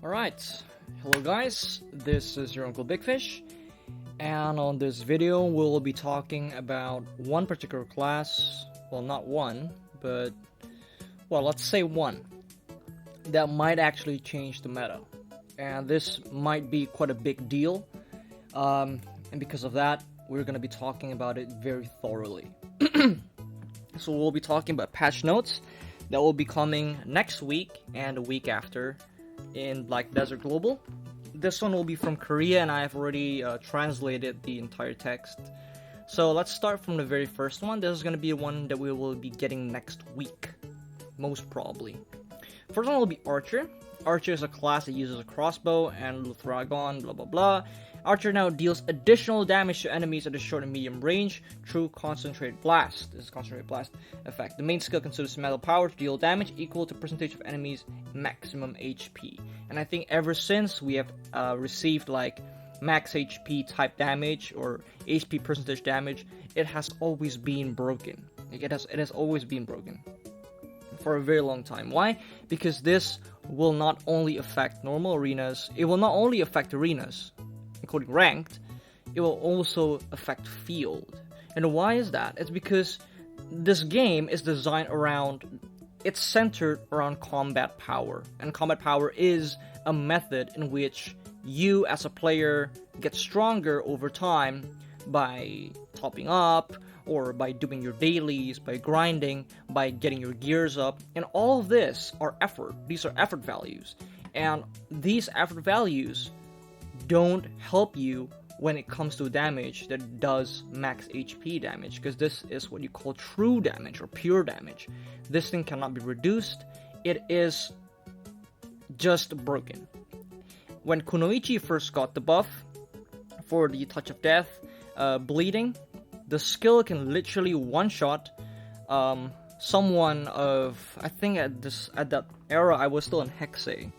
Alright, hello guys, this is your Uncle Big Fish, and on this video we'll be talking about one particular class, well not one, but, well let's say one, that might actually change the meta, and this might be quite a big deal, and because of that, we're going to be talking about it very thoroughly. So we'll be talking about patch notes that will be coming next week and the week after in Black Desert Global. This one will be from Korea, and I've already translated the entire text. So let's start from the very first one. This is going to be one that we will be getting next week, most probably. First one will be Archer. Archer is a class that uses a crossbow and Luthragon, blah blah blah. Archer now deals additional damage to enemies at a short and medium range through Concentrate Blast. This is Concentrate Blast effect. The main skill consumes metal power to deal damage equal to percentage of enemies' maximum HP. And I think ever since we have received like max HP type damage or HP percentage damage, it has always been broken. Like it has always been broken for a very long time. Why? Because this will not only affect normal arenas, it will not only affect arenas, including ranked, it will also affect field. And why is that? It's because this game is designed around, it's centered around combat power. And combat power is a method in which you as a player get stronger over time by topping up, or by doing your dailies, by grinding, by getting your gears up. And all of this are effort. These are effort values. And these effort values don't help you when it comes to damage that does max HP damage, because this is what you call true damage or pure damage. This thing cannot be reduced. It is just broken. When Kunoichi first got the buff for the Touch of Death, bleeding, the skill can literally one-shot someone of, I think at that era I was still in Hexe.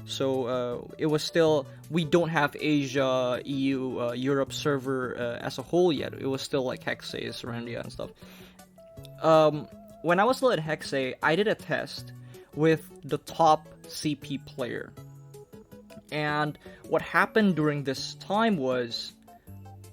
So it was still, we don't have Asia, EU, Europe server as a whole yet. It was still like Hexe, Serendia and stuff. When I was still at Hexe, I did a test with the top CP player. And what happened during this time was,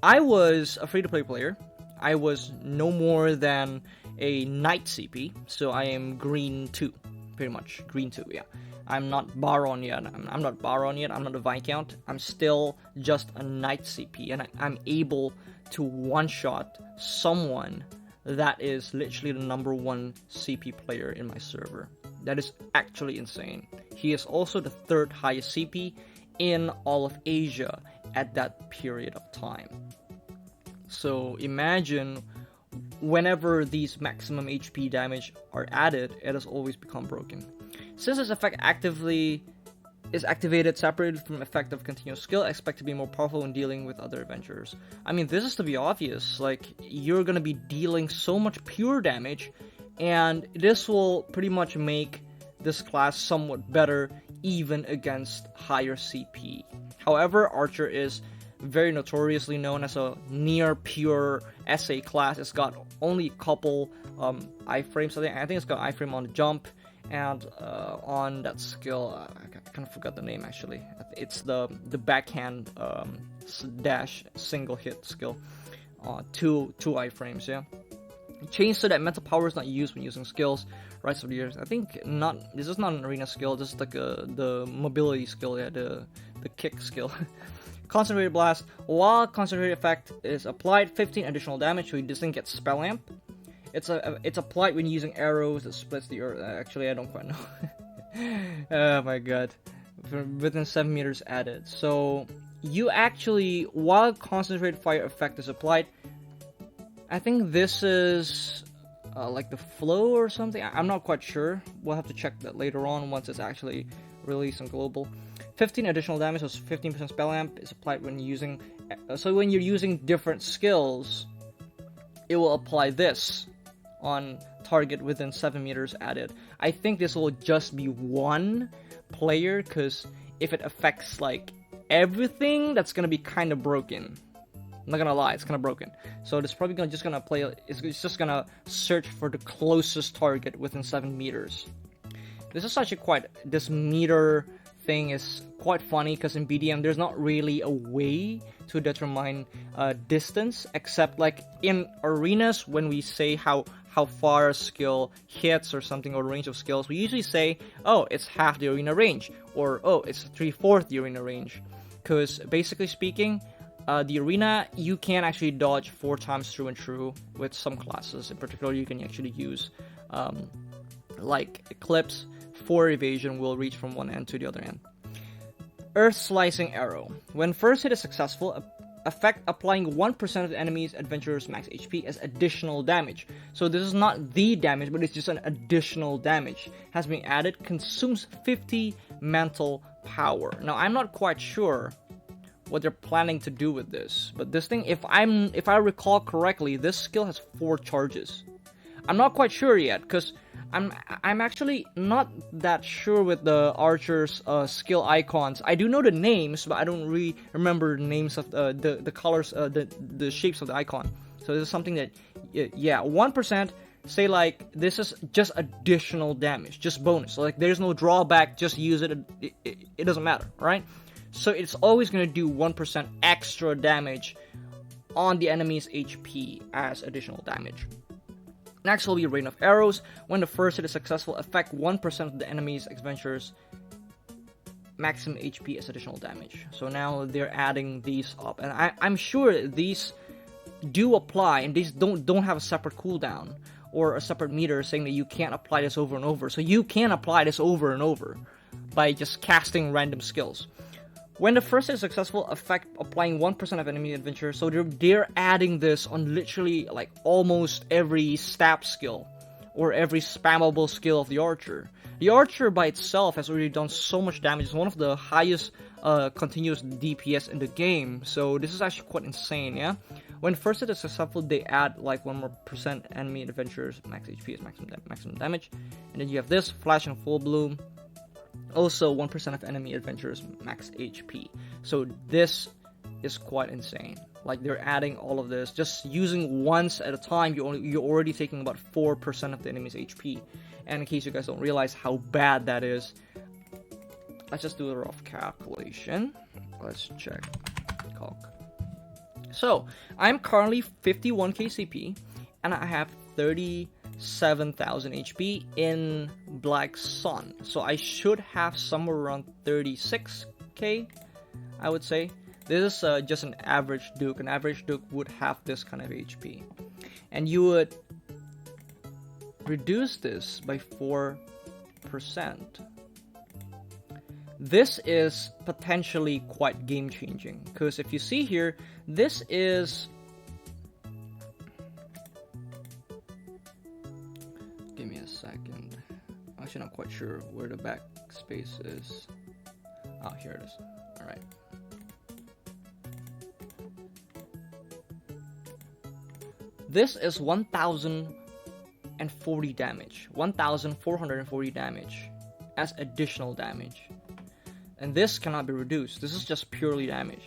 I was a free-to-play player. I was no more than a Knight CP, so I am green 2, pretty much, green 2, yeah. I'm not Baron yet, I'm not Baron yet, I'm not a Viscount, I'm still just a Knight CP, and I'm able to one-shot someone that is literally the number 1 CP player in my server. That is actually insane. He is also the 3rd highest CP in all of Asia at that period of time. So imagine whenever these maximum HP damage are added, it has always become broken. Since this effect is activated separated from effect of continuous skill, I expect to be more powerful when dealing with other adventurers. I mean, this is to be obvious, like, you're gonna be dealing so much pure damage, and this will pretty much make this class somewhat better even against higher CP. However, Archer is very notoriously known as a near pure SA class. It's got only a couple iframes. I think it's got iframe on the jump and on that skill. I kind of forgot the name actually. It's the backhand dash single hit skill. Two iframes. Yeah. Change so that mental power is not used when using skills. Rise of the Years. I think not. This is not an arena skill. This is like the mobility skill. Yeah, the kick skill. Concentrated Blast. While Concentrated Effect is applied, 15 additional damage, so he doesn't get Spell Amp. It's applied when using arrows that splits the earth. Actually, I don't quite know. Oh my god. Within 7 meters added. So, you actually, while Concentrated Fire Effect is applied, I think this is like the flow or something. I'm not quite sure. We'll have to check that later on once it's actually released on global. 15 additional damage, so 15% spell amp is applied when using. So when you're using different skills, it will apply this on target within 7 meters added. I think this will just be one player, because if it affects like everything, that's gonna be kind of broken. I'm not gonna lie, it's kind of broken. So it's probably just gonna play. It's just gonna search for the closest target within 7 meters. This is actually quite, this meter thing is quite funny because in BDM there's not really a way to determine distance, except like in arenas when we say how far a skill hits or something, or range of skills, we usually say, oh, it's half the arena range, or oh, it's 3/4 the arena range. Because basically speaking, the arena, you can actually dodge 4 times through and through with some classes. In particular, you can actually use like Eclipse. 4 evasion will reach from one end to the other end. Earth Slicing Arrow. When first hit is successful, effect applying 1% of the enemy's adventurer's max HP as additional damage. So this is not the damage, but it's just an additional damage. Has been added, consumes 50 mental power. Now I'm not quite sure what they're planning to do with this, but this thing, if I recall correctly, this skill has 4 charges. I'm not quite sure yet, because I'm actually not that sure with the archer's skill icons. I do know the names, but I don't really remember the names of the colors, the shapes of the icon. So this is something that, yeah, 1%. Say like this is just additional damage, just bonus. So like there's no drawback. Just use it. It doesn't matter, right? So it's always gonna do 1% extra damage on the enemy's HP as additional damage. Next will be Rain of Arrows. When the first hit is successful, affect 1% of the enemy's adventurer's maximum HP as additional damage. So now they're adding these up, and I'm sure these do apply, and these don't have a separate cooldown or a separate meter saying that you can't apply this over and over. So you can apply this over and over by just casting random skills. When the first is successful, effect applying 1% of enemy adventure. So they're adding this on literally like almost every stab skill or every spammable skill of the archer. The archer by itself has already done so much damage. It's one of the highest continuous DPS in the game. So this is actually quite insane, yeah? When first it is successful, they add like 1 more % enemy adventurers max HP as maximum damage. And then you have this, Flash and Full Bloom. Also 1% of enemy adventurers max HP. So this is quite insane. Like they're adding all of this. Just using once at a time, you're already taking about 4% of the enemy's HP. And in case you guys don't realize how bad that is, let's just do a rough calculation. Let's check. Calc. So I'm currently 51k CP, and I have 37,000 HP in Black Sun. So I should have somewhere around 36k, I would say. This is just an average Duke. An average Duke would have this kind of HP. And you would reduce this by 4%. This is potentially quite game-changing. Because if you see here, this is... Give me a second. I'm actually not quite sure where the backspace is. Oh, here it is. Alright. This is 1,040 damage. 1,440 damage as additional damage. And this cannot be reduced. This is just purely damage.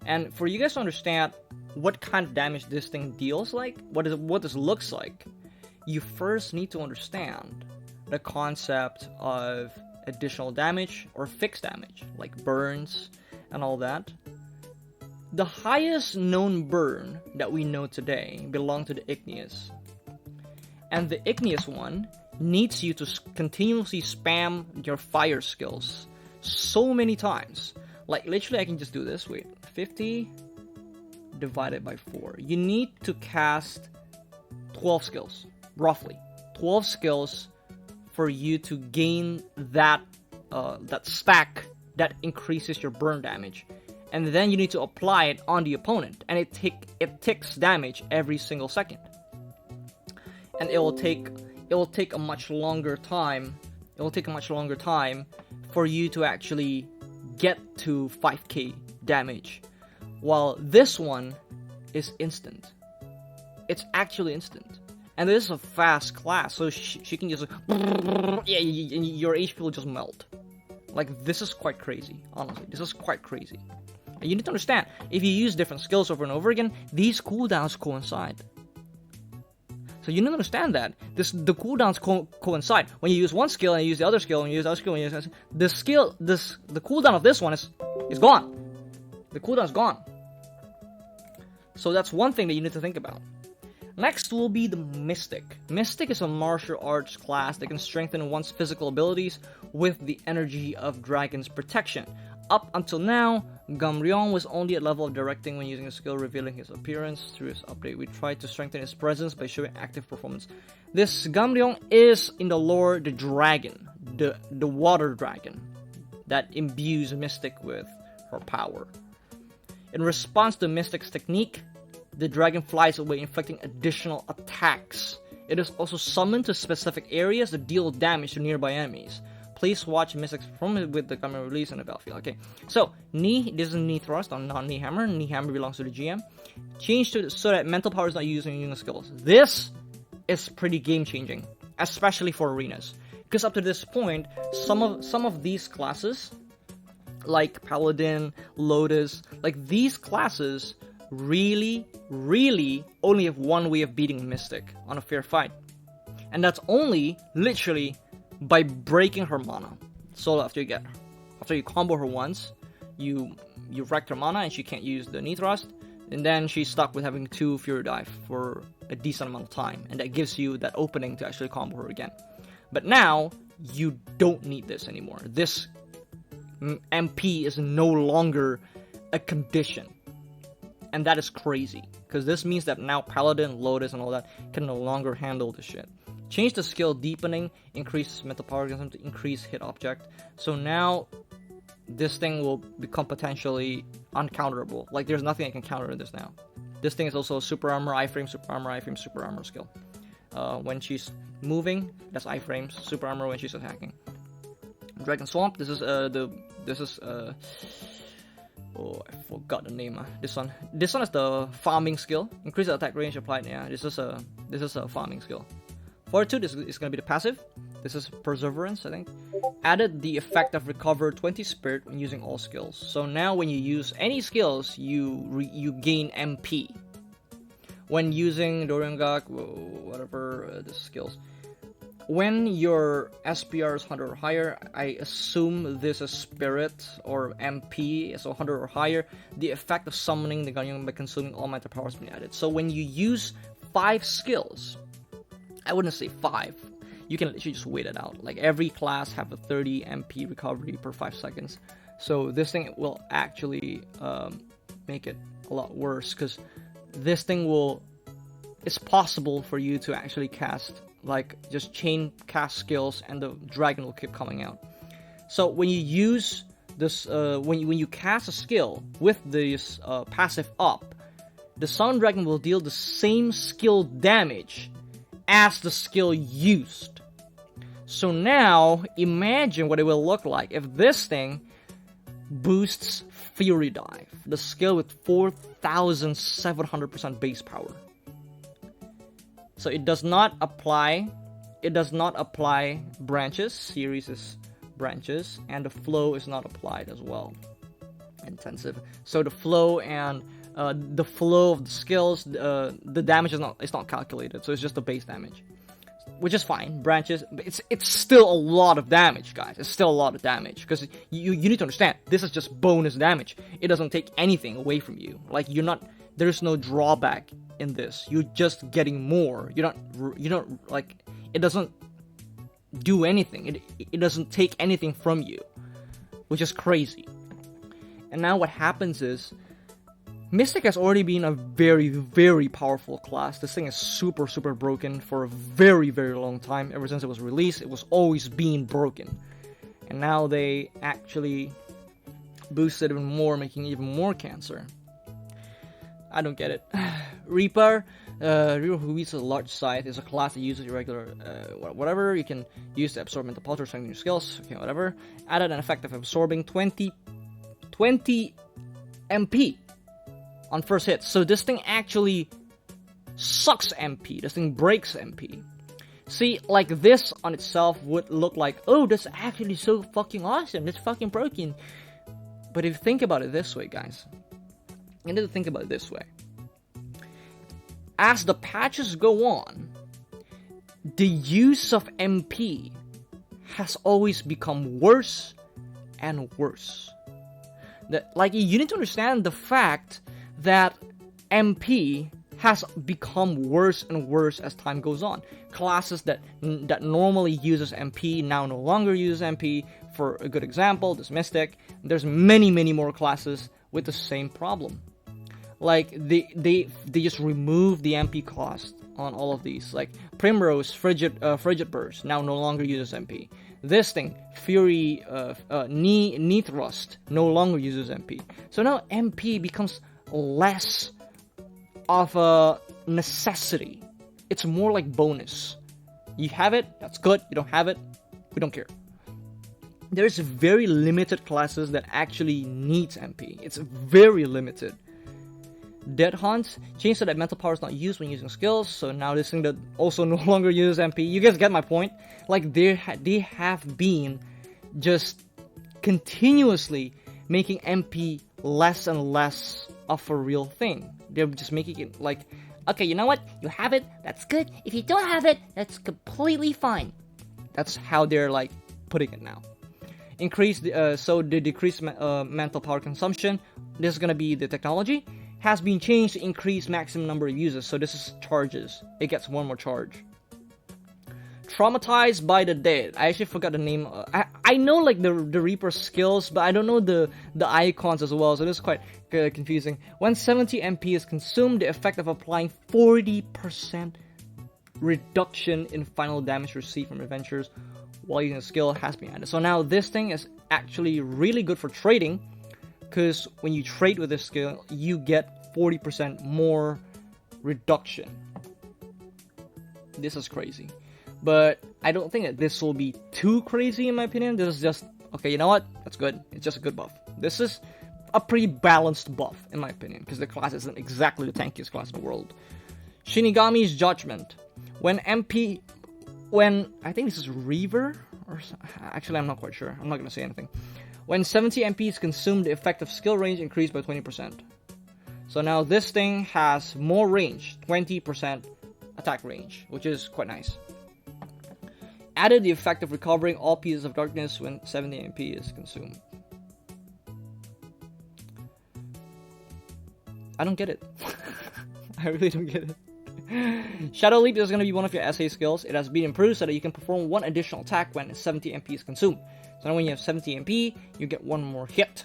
And for you guys to understand what kind of damage this thing deals like, what this looks like, you first need to understand the concept of additional damage or fixed damage, like burns and all that. The highest known burn that we know today belongs to the Igneous. And the Igneous one needs you to continuously spam your fire skills so many times. Like literally I can just do this, wait, 50 divided by 4. You need to cast 12 skills, roughly. 12 skills for you to gain that stack that increases your burn damage. And then you need to apply it on the opponent, and it ticks damage every single second. And it will take a much longer time. It will take a much longer time for you to actually get to 5k damage, while this one is instant. It's actually instant, and this is a fast class, so she can just yeah, your HP will just melt. Like this is quite crazy. Honestly, this is quite crazy. And you need to understand, if you use different skills over and over again, these cooldowns coincide. So you need to understand that the cooldowns coincide. When you use one skill and you use the other skill and you use the other skill and you use the cooldown of this one is gone. The cooldown is gone. So that's one thing that you need to think about. Next will be the Mystic. Mystic is a martial arts class that can strengthen one's physical abilities with the energy of Dragon's protection. Up until now, Gamryong was only at level of directing when using a skill revealing his appearance. Through his update, we tried to strengthen his presence by showing active performance. This Gamryong is, in the lore, the dragon, the water dragon, that imbues Mystic with her power. In response to Mystic's technique, the dragon flies away, inflicting additional attacks. It is also summoned to specific areas to deal damage to nearby enemies. Please watch Mystic's performance with the camera release on the battlefield. Okay, so knee, this is knee thrust on non-knee hammer. Knee hammer belongs to the GM. Change to so that mental power is not used in using skills. This is pretty game changing, especially for arenas, because up to this point, some of these classes, like Paladin, Lotus, like these classes really only have one way of beating Mystic on a fair fight, and that's only literally by breaking her mana. So after you combo her once, you wrecked her mana and she can't use the knee thrust, and then she's stuck with having 2 Fury Dive for a decent amount of time, and that gives you that opening to actually combo her again. But now you don't need this anymore. This MP is no longer a condition, and that is crazy, because this means that now Paladin, Lotus, and all that can no longer handle this shit. Change the skill deepening, increase mental power against them to increase hit object. So now this thing will become potentially uncounterable. Like there's nothing that can counter this now. This thing is also a super armor, iframe, super armor, iframe, super armor skill. When she's moving, that's iframes, super armor when she's attacking. Dragon Swamp, this is oh, I forgot the name. This one is the farming skill. Increase the attack range applied. Yeah, this is a farming skill. Fortitude is going to be the passive. This is Perseverance, I think. Added the effect of recover 20 spirit when using all skills. So now when you use any skills, you gain MP. When using Doryongak, whatever the skills. When your SPR is 100 or higher, I assume this is Spirit or MP, so 100 or higher. The effect of summoning the Ganyong by consuming all mental power has been added. So when you use 5 skills, I wouldn't say 5. You can literally just wait it out. Like every class have a 30 MP recovery per 5 seconds. So this thing will actually make it a lot worse, because this thing it's possible for you to actually cast, like just chain cast skills, and the dragon will keep coming out. So when you use this, when you cast a skill with this passive up, the Sun Dragon will deal the same skill damage as the skill used. So now, imagine what it will look like if this thing boosts Fury Dive, the skill with 4,700% base power. So it does not apply branches, series is branches, and the flow is not applied as well. Intensive. So the flow and the flow of the skills, the damage is not calculated, so it's just the base damage, which is fine. Branches, but it's still a lot of damage, guys. It's still a lot of damage, because you need to understand, this is just bonus damage. It doesn't take anything away from you. Like there's no drawback in this. You're just getting more. You don't like, it doesn't do anything. It doesn't take anything from you, which is crazy. And now what happens is, Mystic has already been a very, very powerful class. This thing is super, super broken for a very, very long time. Ever since it was released, it was always being broken. And now they actually boosted even more, making even more cancer. I don't get it. Reaper, who uses a large scythe, is a class that uses irregular, whatever. You can use to absorb mental power, strengthen your skills, okay, whatever. Added an effect of absorbing 20 MP on first hit. So this thing actually sucks MP. This thing breaks MP. See, like this on itself would look like, oh, that's actually so fucking awesome. It's fucking broken. But if you think about it this way, guys, you need to think about it this way. As the patches go on, the use of MP has always become worse and worse. Like, you need to understand the fact that MP has become worse and worse as time goes on. Classes that normally uses MP now no longer use MP. For a good example, this Mystic. There's many more classes with the same problem. Like, they just remove the MP cost on all of these. Like Primrose, Frigid Burst now no longer uses MP. This thing, Fury, Knee Thrust, no longer uses MP. So now MP becomes less of a necessity. It's more like bonus. You have it, that's good. You don't have it, we don't care. There's very limited classes that actually needs MP. It's very limited. Dead Hunt changed so that mental power is not used when using skills. So now this thing that also no longer uses MP. You guys get my point? Like, they have been just continuously making MP less and less of a real thing. They're just making it like, okay, you know what? You have it, that's good. If you don't have it, that's completely fine. That's how they're like putting it now. So the decreased mental power consumption, this is gonna be the technology, has been changed to increase maximum number of users. So this is charges. It gets one more charge. Traumatized by the Dead. I actually forgot the name. I know like the Reaper skills, but I don't know the icons as well. So this is quite confusing. When 70 MP is consumed, the effect of applying 40% reduction in final damage received from adventures while using a skill has been added. So now this thing is actually really good for trading, because when you trade with this skill, you get 40% more reduction. This is crazy. But I don't think that this will be too crazy in my opinion. This is just, okay, you know what? That's good. It's just a good buff. This is a pretty balanced buff in my opinion, because the class isn't exactly the tankiest class in the world. Shinigami's Judgment. When I think this is Reaver, or actually I'm not quite sure. I'm not going to say anything. When 70 MP is consumed, the effective skill range increased by 20%. So now this thing has more range, 20% attack range, which is quite nice. Added the effect of recovering all pieces of darkness when 70 MP is consumed. I don't get it. I really don't get it. Shadow Leap is going to be one of your SA skills. It has been improved so that you can perform one additional attack when 70 MP is consumed. So now when you have 70 MP, you get one more hit.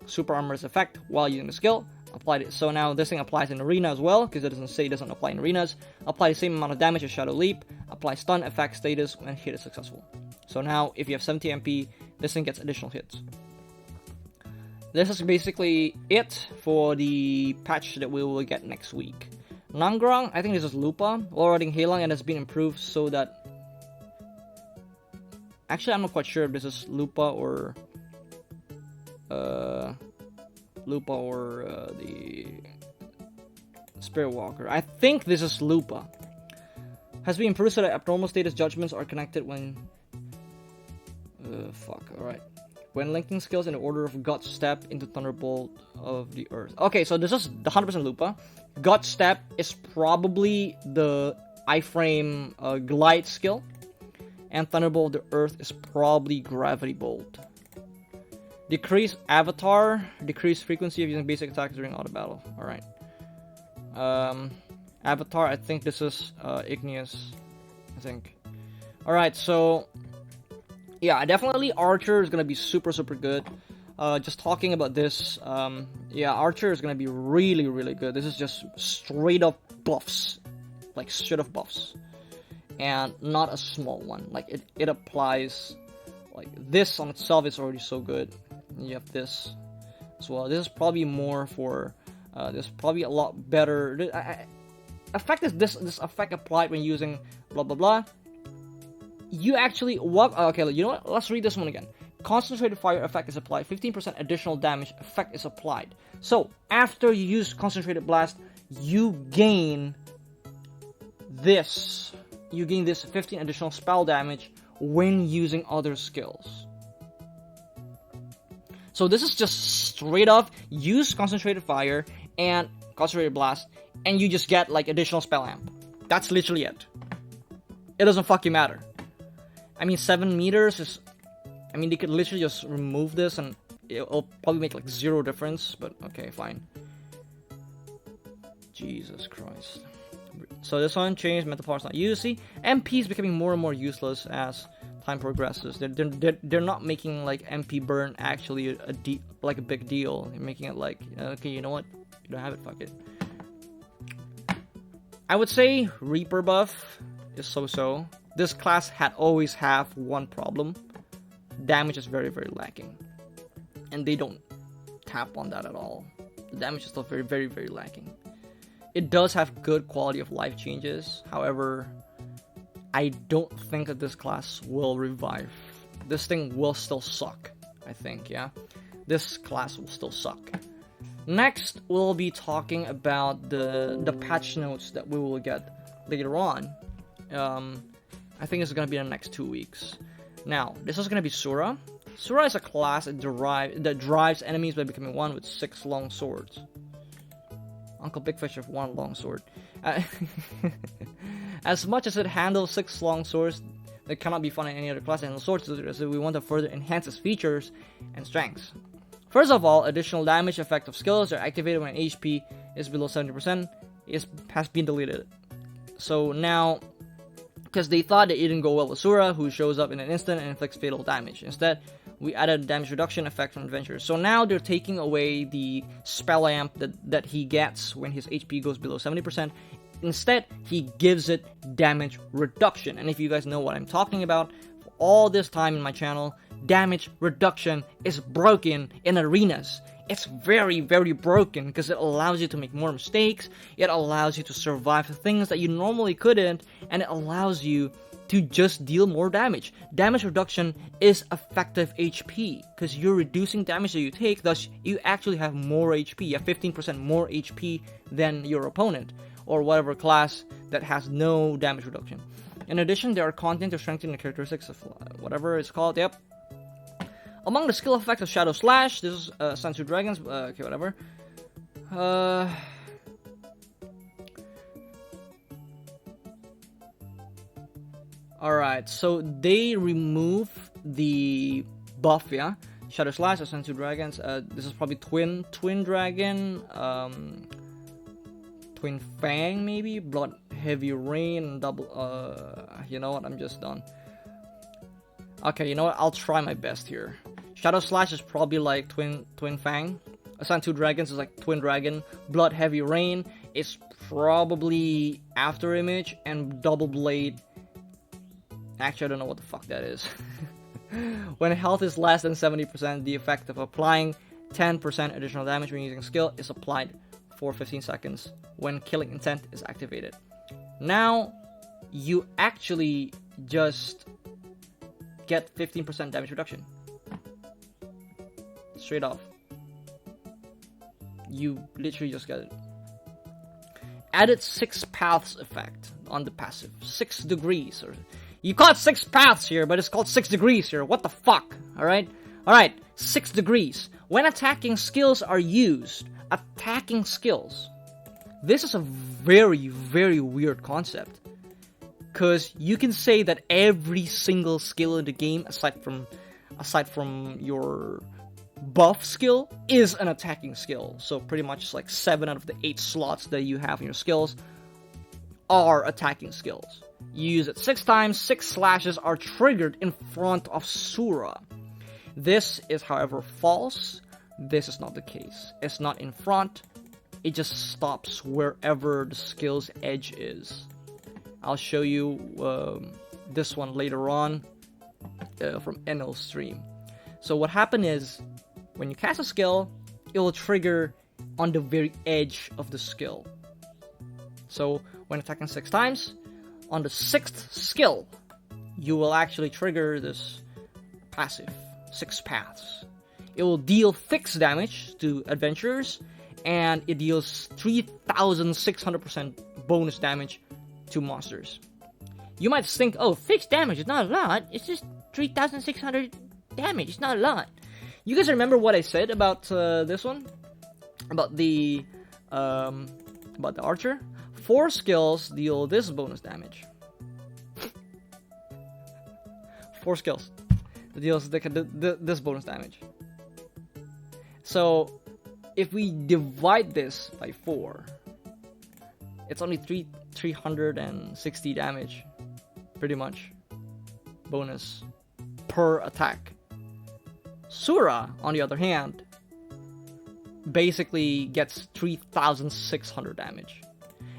Super Armor's effect while using the skill. Applied it. So now this thing applies in arena as well, because it doesn't say it doesn't apply in arenas. Apply the same amount of damage as Shadow Leap. Apply stun effect status when hit is successful. So now if you have 70 MP, this thing gets additional hits. This is basically it for the patch that we will get next week. Nangrang, I think this is Lupa, Lording Helang, and has been improved so that... Actually, I'm not quite sure if this is Lupa or... the Spirit Walker. I think this is Lupa. Has been improved so that abnormal status judgments are connected when... alright. When linking skills in the order of God Step into Thunderbolt of the Earth. Okay, so this is the 100% Lupa. God Step is probably the iframe glide skill. And Thunderbolt of the Earth is probably Gravity Bolt. Decrease Avatar. Decrease frequency of using basic attacks during auto battle. Alright. Avatar, I think this is Igneous. I think. Alright, so... yeah, definitely Archer is going to be super good. Just talking about this, yeah, Archer is going to be really good. This is just straight up buffs. Like, straight up buffs. And not a small one. Like, it applies... like, this on itself is already so good. You have this as well. This is probably more for... this is probably a lot better... effect is this effect applied when using blah blah blah. You actually... what? Okay, you know what? Let's read this one again. Concentrated fire effect is applied. 15% additional damage effect is applied. So, after you use Concentrated Blast, you gain this. You gain this 15 additional spell damage when using other skills. So this is just straight up use Concentrated Fire and Concentrated Blast, and you just get like additional spell amp. That's literally it. It doesn't fucking matter. I mean, 7 meters is... I mean, they could literally just remove this and it'll probably make like 0 difference, but okay, fine. Jesus Christ. So this one changed, mental power's not used. See, MP is becoming more and more useless as time progresses. They're not making like MP burn actually a big deal. They're making it like, okay, you know what? You don't have it, fuck it. I would say Reaper buff is so-so. This class always have one problem. Damage is very, very lacking. And they don't tap on that at all. The damage is still very, very, very lacking. It does have good quality of life changes. However, I don't think that this class will revive. This thing will still suck, I think, yeah? This class will still suck. Next, we'll be talking about the patch notes that we will get later on. I think it's going to be in the next 2 weeks. Now, this is going to be Surah. Surah is a class that drives enemies by becoming one with 6 long swords. Uncle Big Fish have 1 long sword. As much as it handles 6 long swords, that cannot be found in any other class that handles swords, so we want to further enhance its features and strengths. First of all, additional damage effect of skills are activated when HP is below 70%. Has been deleted. So now, because they thought that it didn't go well with Surah, who shows up in an instant and inflicts fatal damage. Instead, we added damage reduction effect from adventures. So now they're taking away the spell amp that he gets when his HP goes below 70%. Instead, he gives it damage reduction. And if you guys know what I'm talking about, for all this time in my channel, damage reduction is broken in arenas. It's very, very broken because it allows you to make more mistakes, it allows you to survive things that you normally couldn't, and it allows you to just deal more damage. Damage reduction is effective HP because you're reducing damage that you take, thus you actually have more HP. You have 15% more HP than your opponent or whatever class that has no damage reduction. In addition, there are content to strengthen the characteristics of whatever it's called. Yep. Among the skill effects of Shadow Slash, this is Sansu Dragons, okay, whatever. Alright, so they remove the buff, yeah? Shadow Slash, Sansu Dragons, this is probably Twin Dragon, Twin Fang maybe, Blood Heavy Rain, double, you know what, I'm just done. Okay, you know what, I'll try my best here. Shadow Slash is probably like Twin Fang. Sansu Dragons is like Twin Dragon. Blood Heavy Rain is probably After Image, and Double Blade. Actually, I don't know what the fuck that is. When health is less than 70%, the effect of applying 10% additional damage when using skill is applied for 15 seconds when killing intent is activated. Now, you actually just get 15% damage reduction. Straight off. You literally just get it. Added 6 paths effect on the passive. 6 degrees. Or you call it 6 paths here, but it's called 6 degrees here. What the fuck? Alright? Alright, 6 degrees. When attacking skills are used, attacking skills. This is a very, very weird concept. Because you can say that every single skill in the game, aside from your buff skill, is an attacking skill. So pretty much like 7 out of the 8 slots that you have in your skills are attacking skills. You use it 6 times, 6 slashes are triggered in front of Surah. This is, however, false. This is not the case. It's not in front. It just stops wherever the skill's edge is. I'll show you this one later on from Enel's stream. So what happened is, when you cast a skill, it will trigger on the very edge of the skill. So when attacking 6 times, on the 6th skill, you will actually trigger this passive, 6 paths. It will deal fixed damage to adventurers, and it deals 3,600% bonus damage to monsters. You might think, oh, fixed damage is not a lot, it's just 3,600 damage, it's not a lot. You guys remember what I said about this one? About the archer? 4 skills deal this bonus damage. 4 skills that deals this bonus damage. So if we divide this by 4, it's only 360 damage, pretty much, bonus per attack. Surah, on the other hand, basically gets 3,600 damage.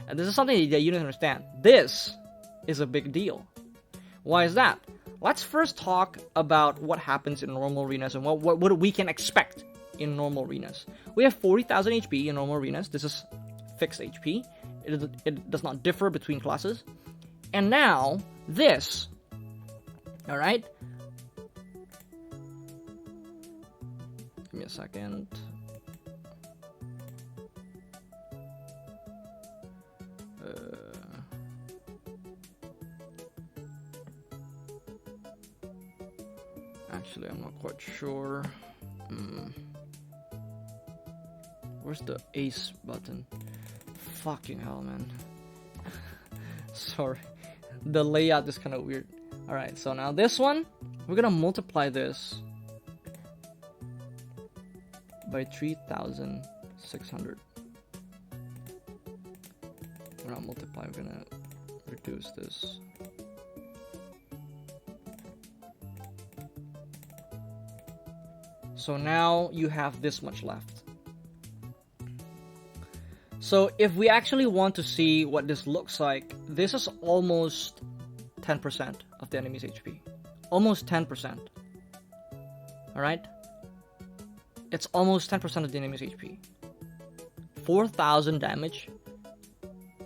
And this is something that you don't understand. This is a big deal. Why is that? Let's first talk about what happens in normal arenas and what we can expect in normal arenas. We have 40,000 HP in normal arenas. This is fixed HP. It does not differ between classes. And now, this. Alright? Give me a second. Actually, I'm not quite sure. Where's the ace button? Fucking hell, man. Sorry. The layout is kind of weird. Alright, so now this one, we're gonna multiply this by 3,600. We're not multiply, we're gonna reduce this. So now you have this much left. So if we actually want to see what this looks like, this is almost 10% of the enemy's HP. Almost 10%. Alright? It's almost 10% of the enemy's HP. 4,000 damage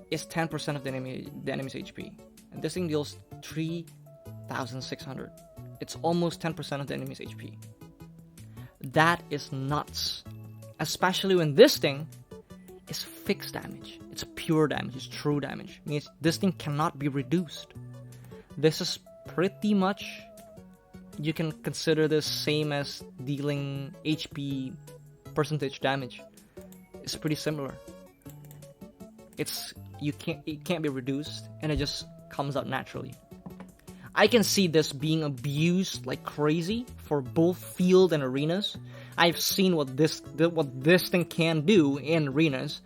is 10% of the enemy's HP. And this thing deals 3,600. It's almost 10% of the enemy's HP. That is nuts. Especially when this thing is fixed damage. It's pure damage. It's true damage. It means this thing cannot be reduced. This is pretty much, you can consider this same as dealing HP percentage damage. It's pretty similar. It can't be reduced, and it just comes out naturally. I can see this being abused like crazy for both field and arenas. I've seen what this thing can do in arenas.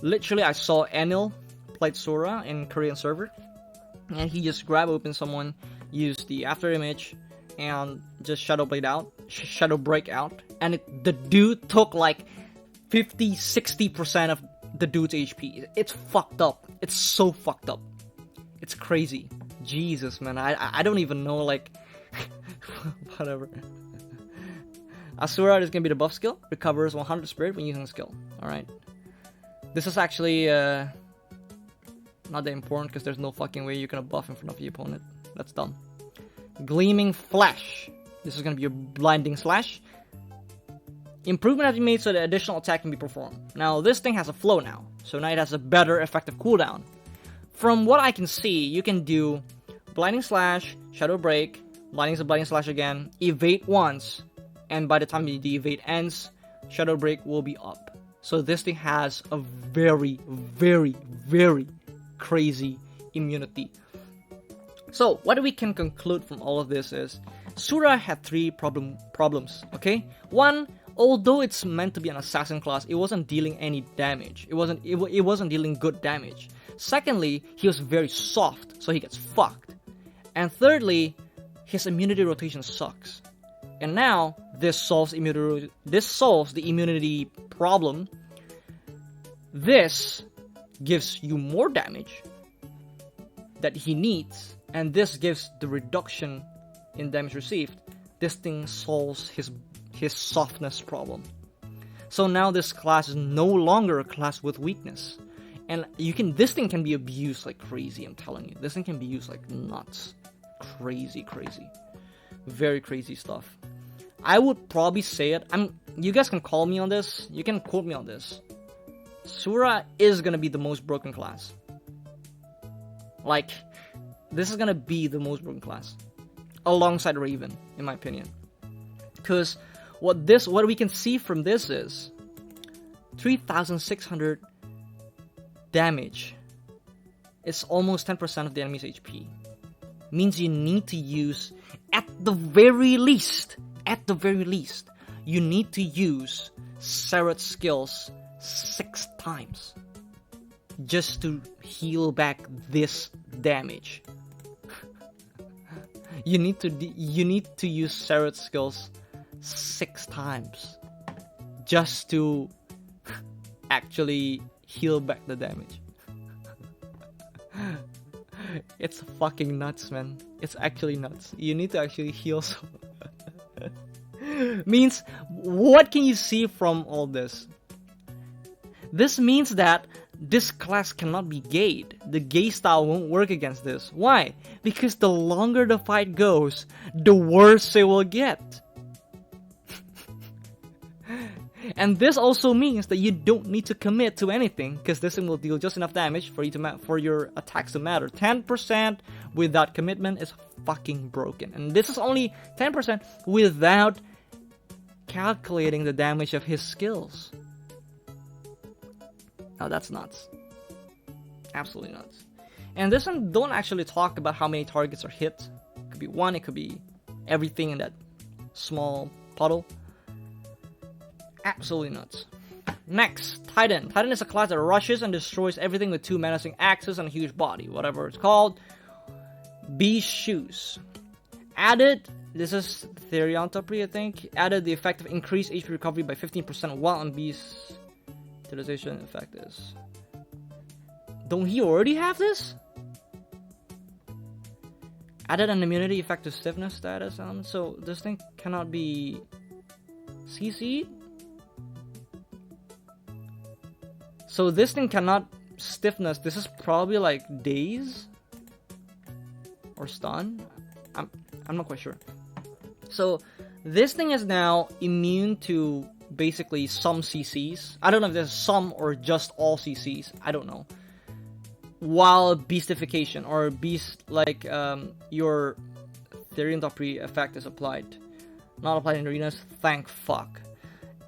Literally, I saw Enil played Surah in Korean server, and he just grab open someone, used the after image, and just shadow break out, and the dude took like 50-60% of the dude's HP. It's fucked up. It's so fucked up. It's crazy. Jesus, man, I don't even know, like, whatever. Asura is gonna be the buff skill. Recovers 100 spirit when using the skill. Alright. This is actually, not that important because there's no fucking way you're gonna buff in front of the opponent. That's dumb. Gleaming Flash. This is gonna be your blinding slash. Improvement has been made so that additional attack can be performed. Now, this thing has a flow now. So now it has a better effective cooldown. From what I can see, you can do Blinding Slash, Shadow Break, Blinding Slash again, evade once, and by the time the evade ends, Shadow Break will be up. So this thing has a very, very, very crazy immunity. So what we can conclude from all of this is, Surah had 3 problems, okay? 1, although it's meant to be an assassin class, it wasn't dealing any damage. It wasn't dealing good damage. Secondly, he was very soft, so he gets fucked. And thirdly, his immunity rotation sucks. And now, this solves the immunity problem. This gives you more damage that he needs, and this gives the reduction in damage received. This thing solves his softness problem. So now this class is no longer a class with weakness. And this thing can be abused like crazy, I'm telling you. This thing can be used like nuts. Crazy. Very crazy stuff. I would probably say it. You guys can call me on this. You can quote me on this. Surah is gonna be the most broken class. Like, this is gonna be the most broken class. Alongside Raven, in my opinion. Because what we can see from this is 3,600 damage. It's almost 10% of the enemy's HP. Means you need to use at the very least, you need to use Sereth's skills 6 times just to heal back this damage. You need to use Sereth's skills 6 times just to actually heal back the damage. It's fucking nuts, man. It's actually nuts. You need to actually heal so means, what can you see from all this? This means that this class cannot be gayed. The gay style won't work against this. Why? Because the longer the fight goes, the worse it will get. And this also means that you don't need to commit to anything, because this thing will deal just enough damage for you to for your attacks to matter. 10% without commitment is fucking broken, and this is only 10% without calculating the damage of his skills. Now that's nuts. Absolutely nuts. And this one don't actually talk about how many targets are hit. It could be 1, it could be everything in that small puddle. Absolutely nuts. Next, Titan. Titan is a class that rushes and destroys everything with 2 menacing axes and a huge body, whatever it's called. Beast Shoes. Added, this is Theriantopry, I think. Added the effect of increased HP recovery by 15% while on Beast. Utilization effect is. Don't he already have this? Added an immunity effect to stiffness status on, so this thing cannot be CC'd? So this thing cannot stiffness. This is probably like daze or stun. I'm not quite sure. So this thing is now immune to basically some CCs. I don't know if there's some or just all CCs. I don't know. While beastification or beast like your Theriantopry effect is applied. Not applied in arenas. Thank fuck.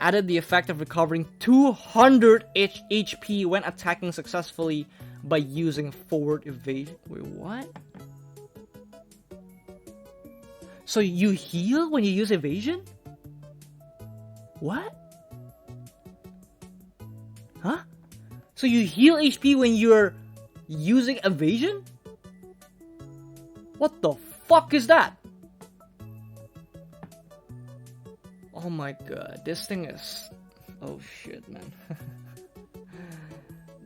Added the effect of recovering 200 HP when attacking successfully by using forward evasion. Wait, what? So you heal when you use evasion? What? Huh? So you heal HP when you're using evasion? What the fuck is that? Oh my god, this thing is... Oh shit, man.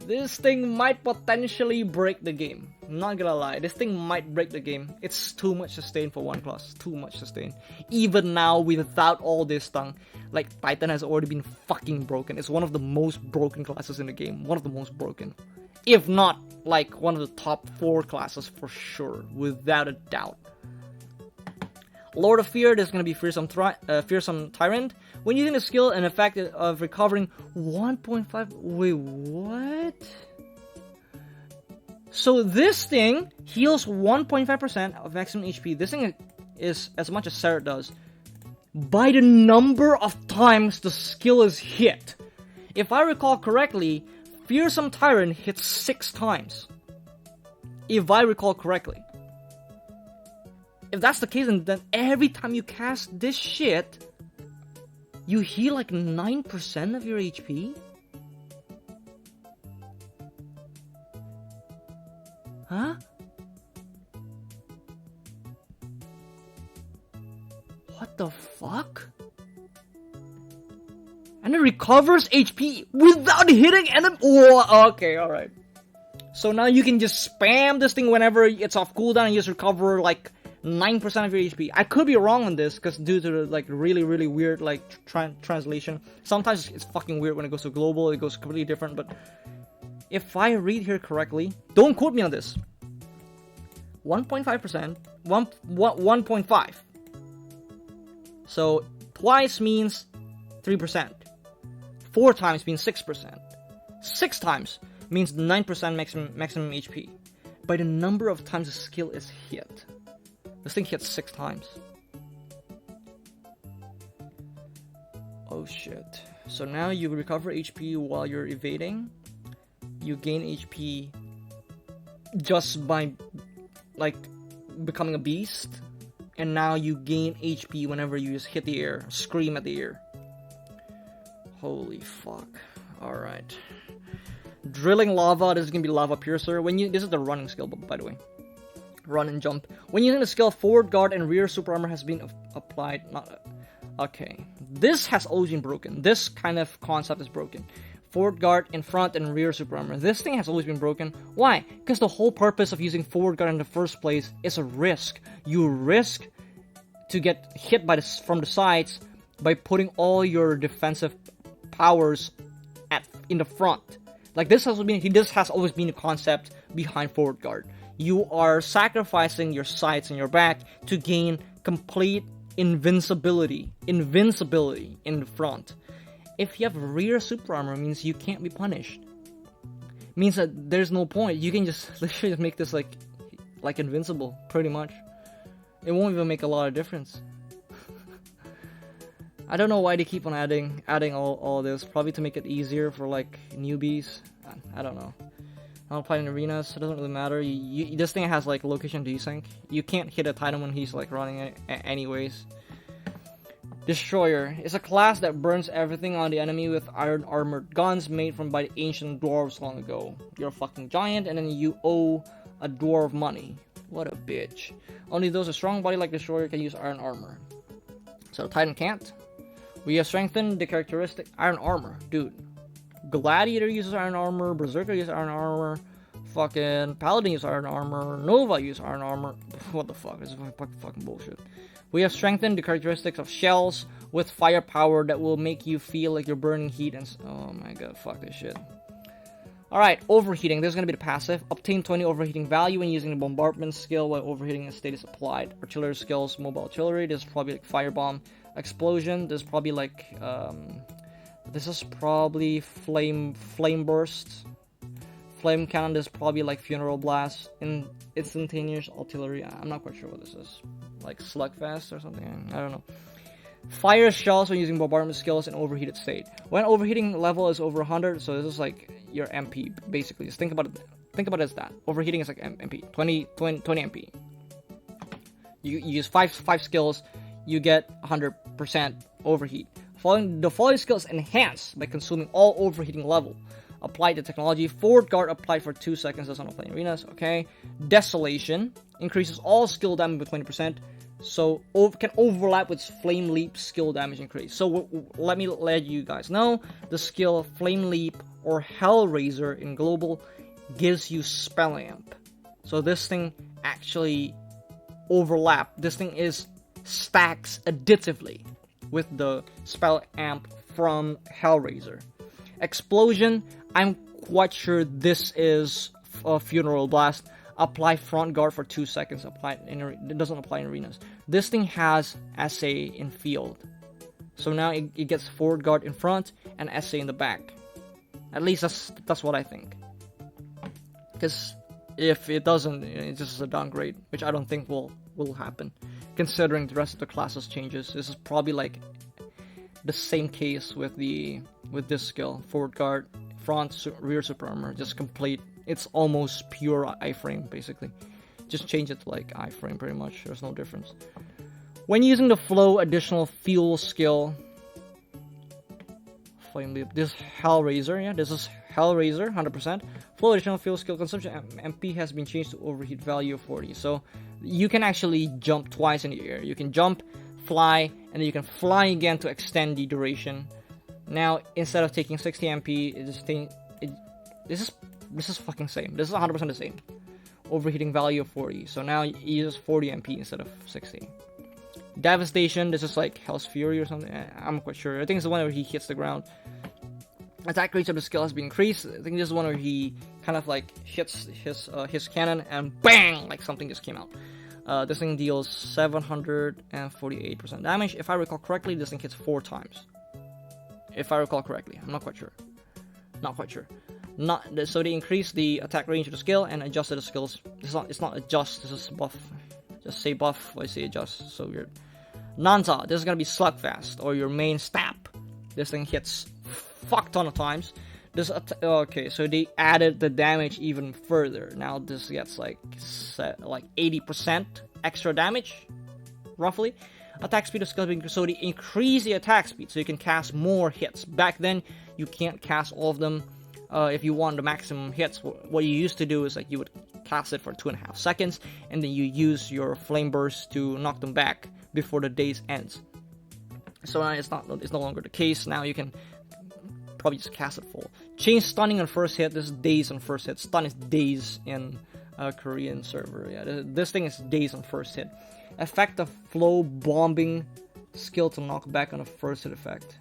This thing might potentially break the game. I'm not gonna lie, this thing might break the game. It's too much sustain for one class. Too much sustain. Even now, without all this tongue, like, Titan has already been fucking broken. It's one of the most broken classes in the game. One of the most broken. If not, like, one of the top 4 classes for sure. Without a doubt. Lord of Fear, there's going to be Fearsome Tyrant. When using the skill and effect of recovering 1.5... Wait, what? So this thing heals 1.5% of maximum HP. This thing is as much as Sereth does. By the number of times the skill is hit. If I recall correctly, Fearsome Tyrant hits 6 times. If I recall correctly. If that's the case, then every time you cast this shit, you heal like 9% of your HP? Huh? What the fuck? And it recovers HP without hitting enemy. Oh, okay, alright. So now you can just spam this thing whenever it's off cooldown and you just recover like 9% of your HP. I could be wrong on this because due to the like really weird like translation. Sometimes it's fucking weird when it goes to global. It goes completely different. But if I read here correctly, don't quote me on this. 1.5%, 1.5. So twice means 3%. 4 times means 6%. 6 times means 9% maximum HP. By the number of times the skill is hit. This thing hits 6 times. Oh shit. So now you recover HP while you're evading. You gain HP just by like becoming a beast. and now you gain HP whenever you just hit the air, scream at the air. Holy fuck. Alright. Drilling lava, this is gonna be lava piercer. This is the running skill, by the way. Run and jump. When using the skill, forward guard and rear super armor has been applied. Okay. This has always been broken. This kind of concept is broken. Forward guard in front and rear super armor. This thing has always been broken. Why? Because the whole purpose of using forward guard in the first place is a risk. You risk to get hit from the sides by putting all your defensive powers in the front. Like this has always been the concept behind forward guard. You are sacrificing your sides and your back to gain complete invincibility in the front. If you have rear super armor, it means you can't be punished. It means that there's no point. You can just literally just make this like invincible, pretty much. It won't even make a lot of difference. I don't know why they keep on adding all this. Probably to make it easier for like newbies. I don't know. I'll play in arenas. It doesn't really matter. This thing has like location desync. You can't hit a Titan when he's like running it anyways. Destroyer is a class that burns everything on the enemy with iron armored guns made by the ancient dwarves long ago. You're a fucking giant and then you owe a dwarf money. What a bitch. Only those with strong body like Destroyer can use iron armor. So Titan can't. We have strengthened the characteristic iron armor. Dude. Gladiator uses iron armor, Berserker uses iron armor, fucking Paladin uses iron armor, Nova uses iron armor. What the fuck? This is fucking bullshit. We have strengthened the characteristics of shells with firepower that will make you feel like you're burning heat and... Oh my god, fuck this shit. Alright, overheating. This is going to be the passive. Obtain 20 overheating value when using the bombardment skill while overheating state is applied. Artillery skills, mobile artillery. This is probably like firebomb. Explosion. This is probably like... this is probably flame burst. Flame cannon. This is probably like funeral blast. And instantaneous artillery. I'm not quite sure what this is. Like slugfest or something. I don't know. Fire shells when using bombardment skills in overheated state. When overheating level is over 100, so this is like your MP basically. Just think about it. Think about it as that. Overheating is like MP. 20 MP. You use five skills, you get 100% overheat. The following skills enhanced by consuming all overheating level. Apply the technology. Forward guard applied for 2 seconds. That's on playing arenas. Okay. Desolation increases all skill damage by 20%. So can overlap with Flame Leap skill damage increase. So let me let you guys know the skill Flame Leap or Hellraiser in global gives you spell amp. So this thing actually overlap. This thing stacks additively with the spell amp from Hellraiser. Explosion. I'm quite sure this is a funeral blast. Apply front guard for 2 seconds. It doesn't apply in arenas. This thing has SA in field. So now it gets forward guard in front and SA in the back. At least that's what I think. Because if it doesn't, it's just a downgrade, which I don't think will happen. Considering the rest of the classes changes, this is probably like the same case with this skill. Forward guard, front, rear super armor, just complete. It's almost pure iframe, basically. Just change it to like iframe, pretty much. There's no difference. When using the flow additional fuel skill, Flame Leap. This is Hellraiser, yeah. This is Hellraiser, 100%. Flow additional fuel skill consumption MP has been changed to overheat value of 40. So you can actually jump twice in the air. You can jump, fly, and then you can fly again to extend the duration. Now instead of taking 60 MP, this is fucking same. This is 100% the same. Overheating value of 40. So now you use 40 MP instead of 60. Devastation. This is like Hell's Fury or something. I'm not quite sure. I think it's the one where he hits the ground. Attack range of the skill has been increased. I think this is one where he kind of like hits his cannon and bang, like something just came out. This thing deals 748% damage. If I recall correctly, this thing hits 4 times. If I recall correctly, I'm not quite sure. So they increased the attack range of the skill and adjusted the skills. It's not adjust. This is buff. Just say buff. Why say adjust? So weird. Nanza. This is gonna be slugfast or your main stab. This thing hits fuck ton of times. Okay, so they added the damage even further. Now this gets like 80% extra damage. roughly. Attack speed of skill being so they increase the attack speed so you can cast more hits. Back then, you can't cast all of them. If you want the maximum hits, what you used to do is like you would cast it for 2.5 seconds, and then you use your flame burst to knock them back before the daze ends. So now it's no longer the case. Now you can probably just cast it full. Change stunning on first hit. This is daze on first hit. Stun is daze in Korean server. Yeah, this thing is daze on first hit. Effect of flow bombing skill to knock back on a first hit effect.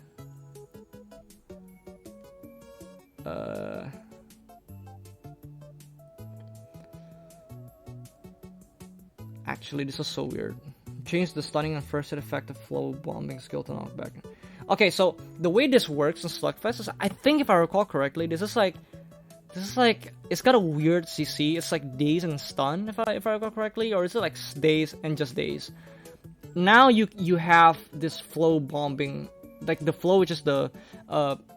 Actually, this is so weird. Change the stunning and first hit effect of flow bombing skill to knock back. Okay, so the way this works in Slugfest is, I think if I recall correctly, this is like it's got a weird CC. It's like daze and stun, if I recall correctly, or is it like daze and just daze? Now you have this flow bombing, like the flow is just the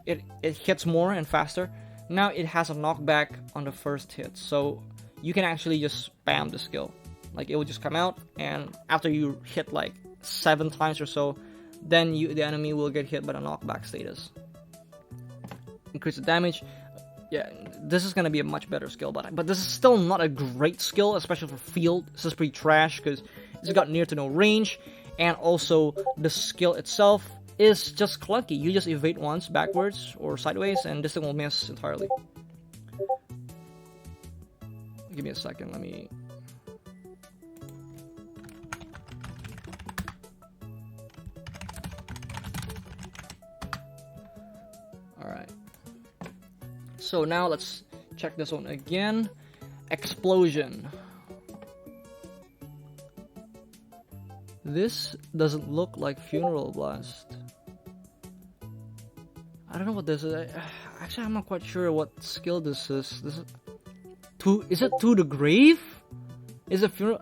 it hits more and faster. Now it has a knockback on the first hit, so you can actually just spam the skill. Like it will just come out, and after you hit like 7 times or so, then the enemy will get hit by the knockback status. Increase the damage. Yeah, this is gonna be a much better skill, but this is still not a great skill, especially for field. This is pretty trash because it's got near to no range, and also the skill itself is just clunky. You just evade once backwards or sideways, and this thing will miss entirely. Give me a second. Let me. Alright. So now let's check this one again. Explosion. This doesn't look like Funeral Blast. I don't know what this is. Actually, I'm not quite sure what skill this is. Is it to the grave? Is it funeral?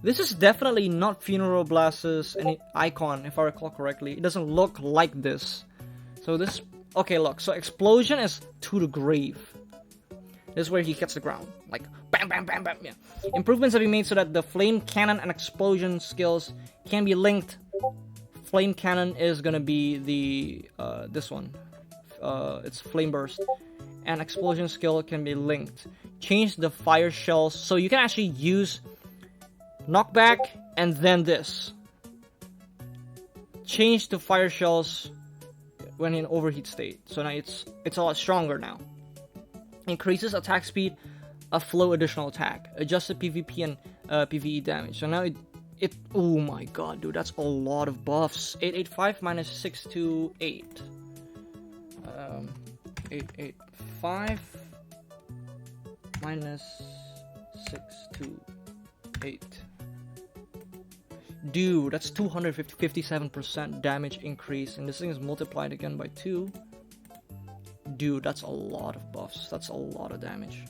This is definitely not Funeral Blast's any icon, if I recall correctly. It doesn't look like this. So this. Okay, look. So explosion is to the grave. This is where he hits the ground, like bam, bam, bam, bam. Yeah. Improvements have been made so that the flame cannon and explosion skills can be linked. Flame cannon is gonna be the this one. It's flame burst, and explosion skill can be linked. Change the fire shells so you can actually use knockback and then this. Change to fire shells when in overheat state. So now it's a lot stronger now. Increases attack speed, a flow additional attack, adjusted PvP and PvE damage. So now it oh my god, dude, that's a lot of buffs. 885 minus 628. 885 minus 628. Dude, that's 257% damage increase, and this thing is multiplied again by 2. Dude, that's a lot of buffs. That's a lot of damage.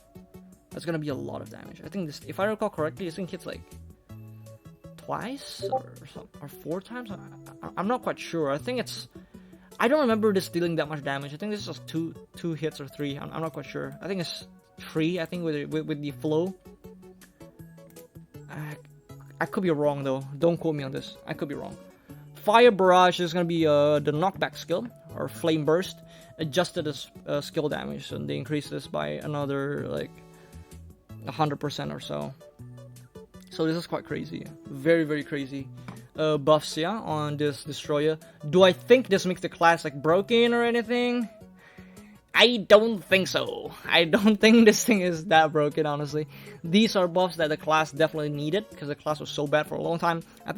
That's gonna be a lot of damage. I think this, if I recall correctly, this thing hits like twice or 4 times. I'm not quite sure. I think it's. I don't remember this dealing that much damage. I think this is just two hits or 3. I'm not quite sure. I think it's 3. I think with the flow. I could be wrong though. Don't quote me on this. I could be wrong. Fire barrage is gonna be the knockback skill or flame burst. Adjusted as skill damage, and they increase this by another like 100% or so. So this is quite crazy. Very, very crazy buffs, yeah, on this destroyer. Do I think this makes the class like broken or anything? I don't think so. I don't think this thing is that broken, honestly. These are buffs that the class definitely needed because the class was so bad for a long time. I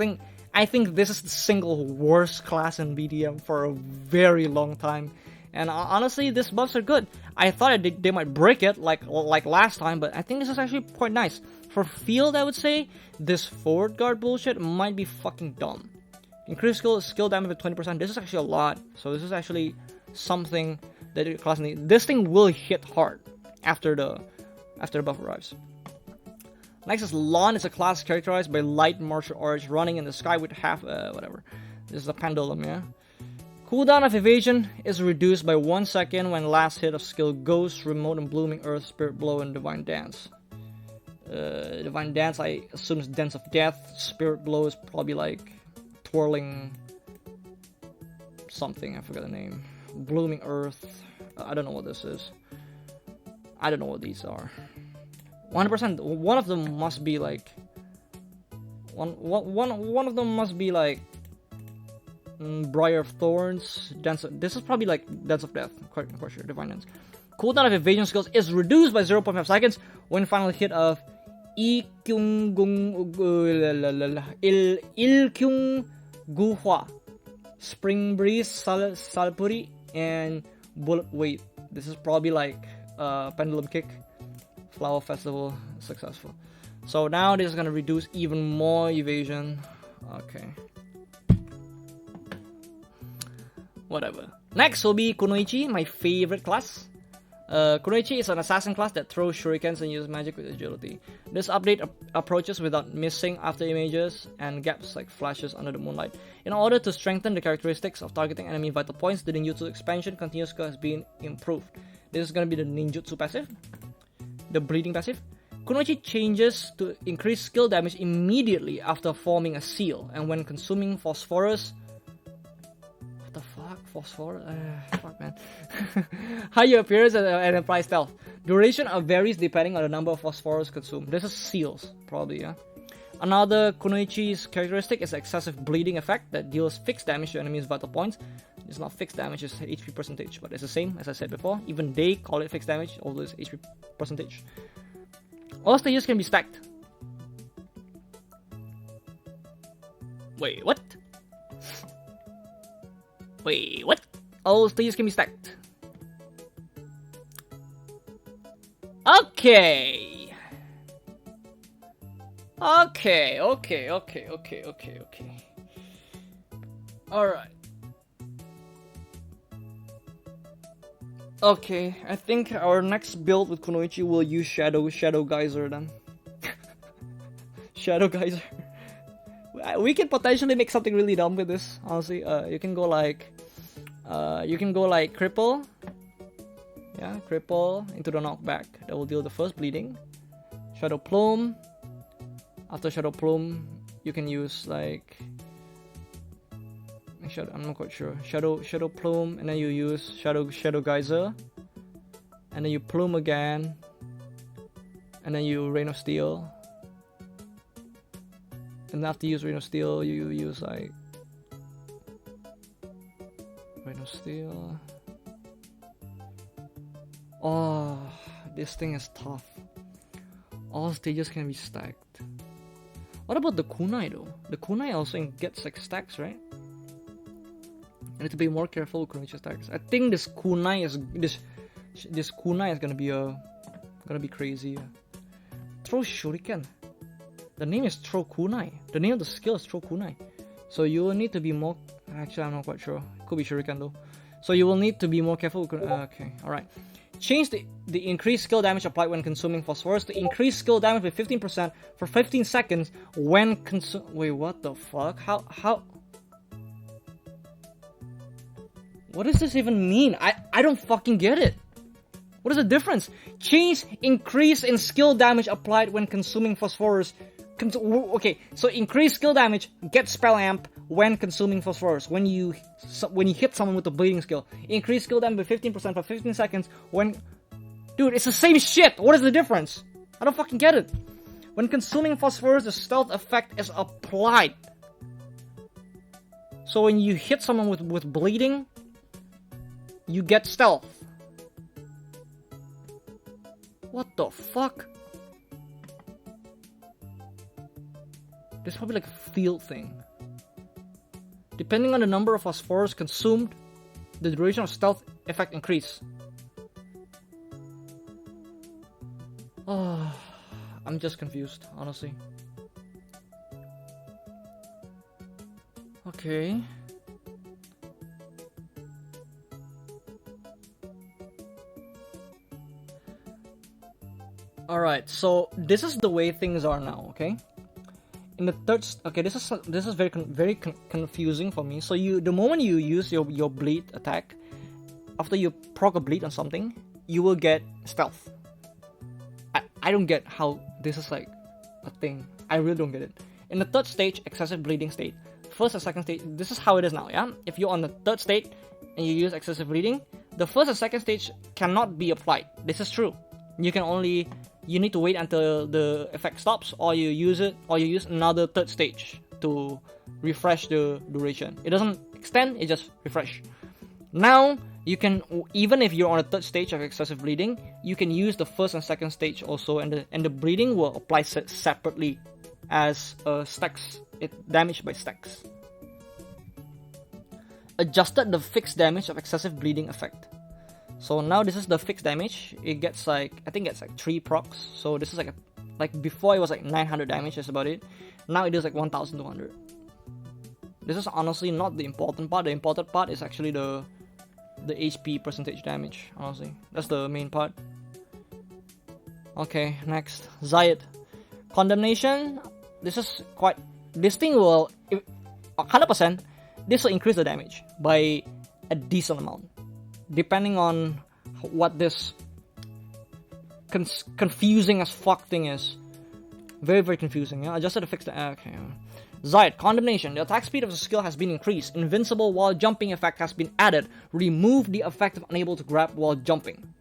think this is the single worst class in BDM for a very long time. And honestly, these buffs are good. I thought they might break it like last time, but I think this is actually quite nice. For field, I would say this forward guard bullshit might be fucking dumb. Increase skill damage by 20%. This is actually a lot. So this is actually something that the class needs. This thing will hit hard after the buff arrives. Next is Lahn. Is a class characterized by light martial arts running in the sky with half whatever. This is a pendulum, yeah. Cooldown of evasion is reduced by 1 second when last hit of skill Ghost, Remote and Blooming Earth, Spirit Blow, and Divine Dance. Divine Dance, I assume is Dance of Death. Spirit Blow is probably like twirling something, I forgot the name. Blooming Earth, I don't know what this is. I don't know what these are. 100%, one of them must be like... One of them must be like... Briar of Thorns, this is probably like Dance of Death, quite sure, Divine Dance. Cooldown of evasion skills is reduced by 0.5 seconds when final hit of Il Kyung Guhua, Spring Breeze, Salpuri, and Bullet Weight. This is probably like Pendulum Kick, Flower Festival, successful. So now this is gonna reduce even more evasion. Okay. Whatever. Next will be Kunoichi, my favorite class. Kunoichi is an assassin class that throws shurikens and uses magic with agility. This update approaches without missing after images and gaps like flashes under the moonlight. In order to strengthen the characteristics of targeting enemy vital points, the ninjutsu expansion continuous skill has been improved. This is going to be the ninjutsu passive, the bleeding passive. Kunoichi changes to increase skill damage immediately after forming a seal, and when consuming phosphorus... What the fuck? Phosphorus? Fuck, man. Higher appearance and implies stealth. Duration varies depending on the number of phosphorus consumed. This is seals, probably, yeah. Another Kunoichi's characteristic is excessive bleeding effect that deals fixed damage to enemies' vital points. It's not fixed damage, it's HP percentage, but it's the same as I said before. Even they call it fixed damage, although it's HP percentage. All stages can be stacked. Wait, what? Wait, what? All stages can be stacked. Okay. Okay. Alright. Okay, I think our next build with Kunoichi will use Shadow Geyser then. Shadow Geyser. We can potentially make something really dumb with this, honestly. You can go like Cripple. Yeah, Cripple into the knockback. That will deal the first bleeding. Shadow Plume. After Shadow Plume, you can use like... I'm not quite sure. Shadow Plume, and then you use Shadow Geyser. And then you Plume again. And then you Rain of Steel. And after you use Rain of Steel, you use like... Rain of Steel... Oh, this thing is tough. All stages can be stacked. What about the kunai though? The kunai also gets like stacks, right? I need to be more careful with Kunoichi stacks. I think this kunai is this kunai is gonna be crazy. Throw shuriken. The name is throw kunai. The name of the skill is throw kunai. So you will need to be more. Actually, I'm not quite sure. Could be shuriken though. So you will need to be more careful with okay, alright. Change the increased skill damage applied when consuming phosphorus to increase skill damage by 15% for 15 seconds when Wait, what the fuck? How? What does this even mean? I don't fucking get it. What is the difference? Change increase in skill damage applied when consuming phosphorus. Okay, so increase skill damage, get spell amp when consuming phosphorus. When you hit someone with a bleeding skill. Increase skill damage by 15% for 15 seconds when... Dude, it's the same shit! What is the difference? I don't fucking get it. When consuming phosphorus, the stealth effect is applied. So when you hit someone with bleeding, you get stealth. What the fuck? This is probably like a field thing. Depending on the number of phosphorus consumed, the duration of stealth effect increase. Oh, I'm just confused, honestly. Okay. Alright, so this is the way things are now, okay? In the third, okay, this is very confusing for me. So the moment you use your bleed attack, after you proc a bleed on something, you will get stealth. I don't get how This is like a thing. I really don't get it. In the third stage, excessive bleeding state, first and second stage, this is how it is now, yeah? If you're on the third state and you use excessive bleeding, the first and second stage cannot be applied. This is true. You need to wait until the effect stops, or you use another third stage to refresh the duration. It doesn't extend, it just refresh. Now, you can, even if you're on a third stage of excessive bleeding, you can use the first and second stage also, and the bleeding will apply separately as stacks. It damaged by stacks. Adjusted the fixed damage of excessive bleeding effect. So now this is the fixed damage. It gets like, I think it's like 3 procs. So this is like before it was like 900 damage, that's about it. Now it is like 1200. This is honestly not the important part. The important part is actually the HP percentage damage, honestly. That's the main part. Okay, next. Zayed. Condemnation. This thing will, 100%, this will increase the damage by a decent amount. Depending on what this confusing as fuck thing is. Very, very confusing. Yeah? Adjusted to fix the... Okay. Zayed. Condemnation. The attack speed of the skill has been increased. Invincible while jumping effect has been added. Remove the effect of unable to grab while jumping.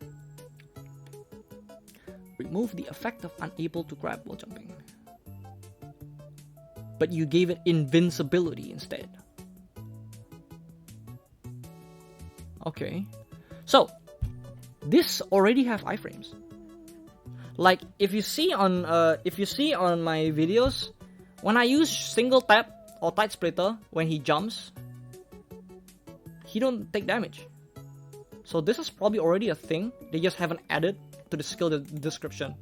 Remove the effect of unable to grab while jumping. But you gave it invincibility instead. Okay. So, this already have iframes. Like, if you see on my videos, when I use single tap or tight splitter when he jumps, he don't take damage. So this is probably already a thing. They just haven't added to the skill description.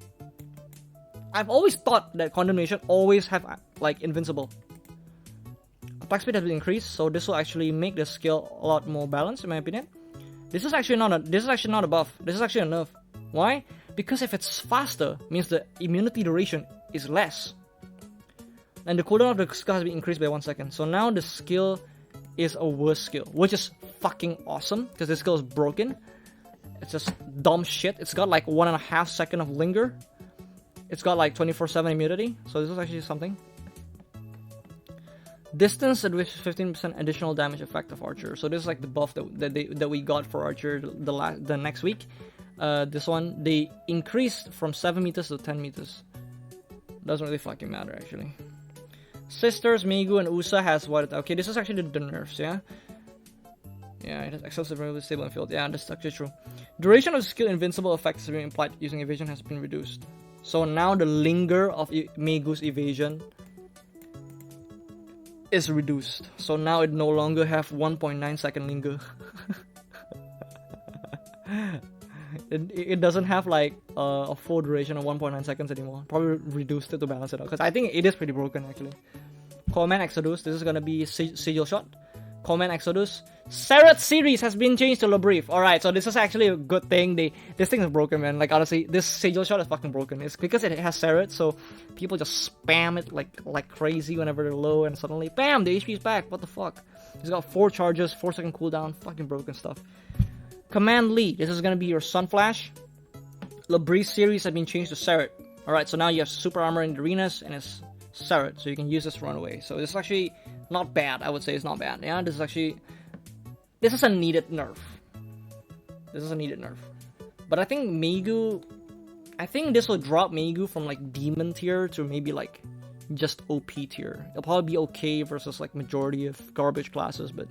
I've always thought that condemnation always have like invincible. Attack speed has been increased, so this will actually make the skill a lot more balanced, in my opinion. This is actually not a buff. This is actually a nerf. Why? Because if it's faster, means the immunity duration is less. And the cooldown of the skill has been increased by 1 second. So now the skill is a worse skill, which is fucking awesome, because this skill is broken. It's just dumb shit. It's got like 1.5 seconds of linger. It's got like 24/7 immunity. So this is actually something. Distance with 15% additional damage effect of Archer. So this is like the buff that we got for Archer the next week. This one, they increased from 7 meters to 10 meters. Doesn't really fucking matter, actually. Sisters, Megu and Woosa has what? Okay, this is actually the nerfs, yeah? Yeah, it has excessive relatively stable in field. Yeah, that's actually true. Duration of skill invincible effects being applied using evasion has been reduced. So now the linger of Megu's evasion is reduced. So now it no longer have 1.9 second linger. It doesn't have like a full duration of 1.9 seconds anymore. Probably reduced it to balance it out, because I think it is pretty broken actually. Command Exodus. This is gonna be Sigil Shot. Command Exodus. Serret series has been changed to Labrief. Alright, so this is actually a good thing. This thing is broken, man. Like honestly, this Sigil Shot is fucking broken. It's because it has Serret, so people just spam it like crazy whenever they're low, and suddenly bam, the HP is back. What the fuck? It's got 4 charges, 4 second cooldown, fucking broken stuff. Command Lee. This is gonna be your Sun Flash. Labrief series has been changed to Serret. Alright, so now you have super armor in the arenas, and it's Serret, so you can use this to run away. So this is actually not bad. I would say it's not bad. Yeah, this is a needed nerf. This is a needed nerf. But I think this will drop Megu from like demon tier to maybe like just OP tier. It'll probably be okay versus like majority of garbage classes, but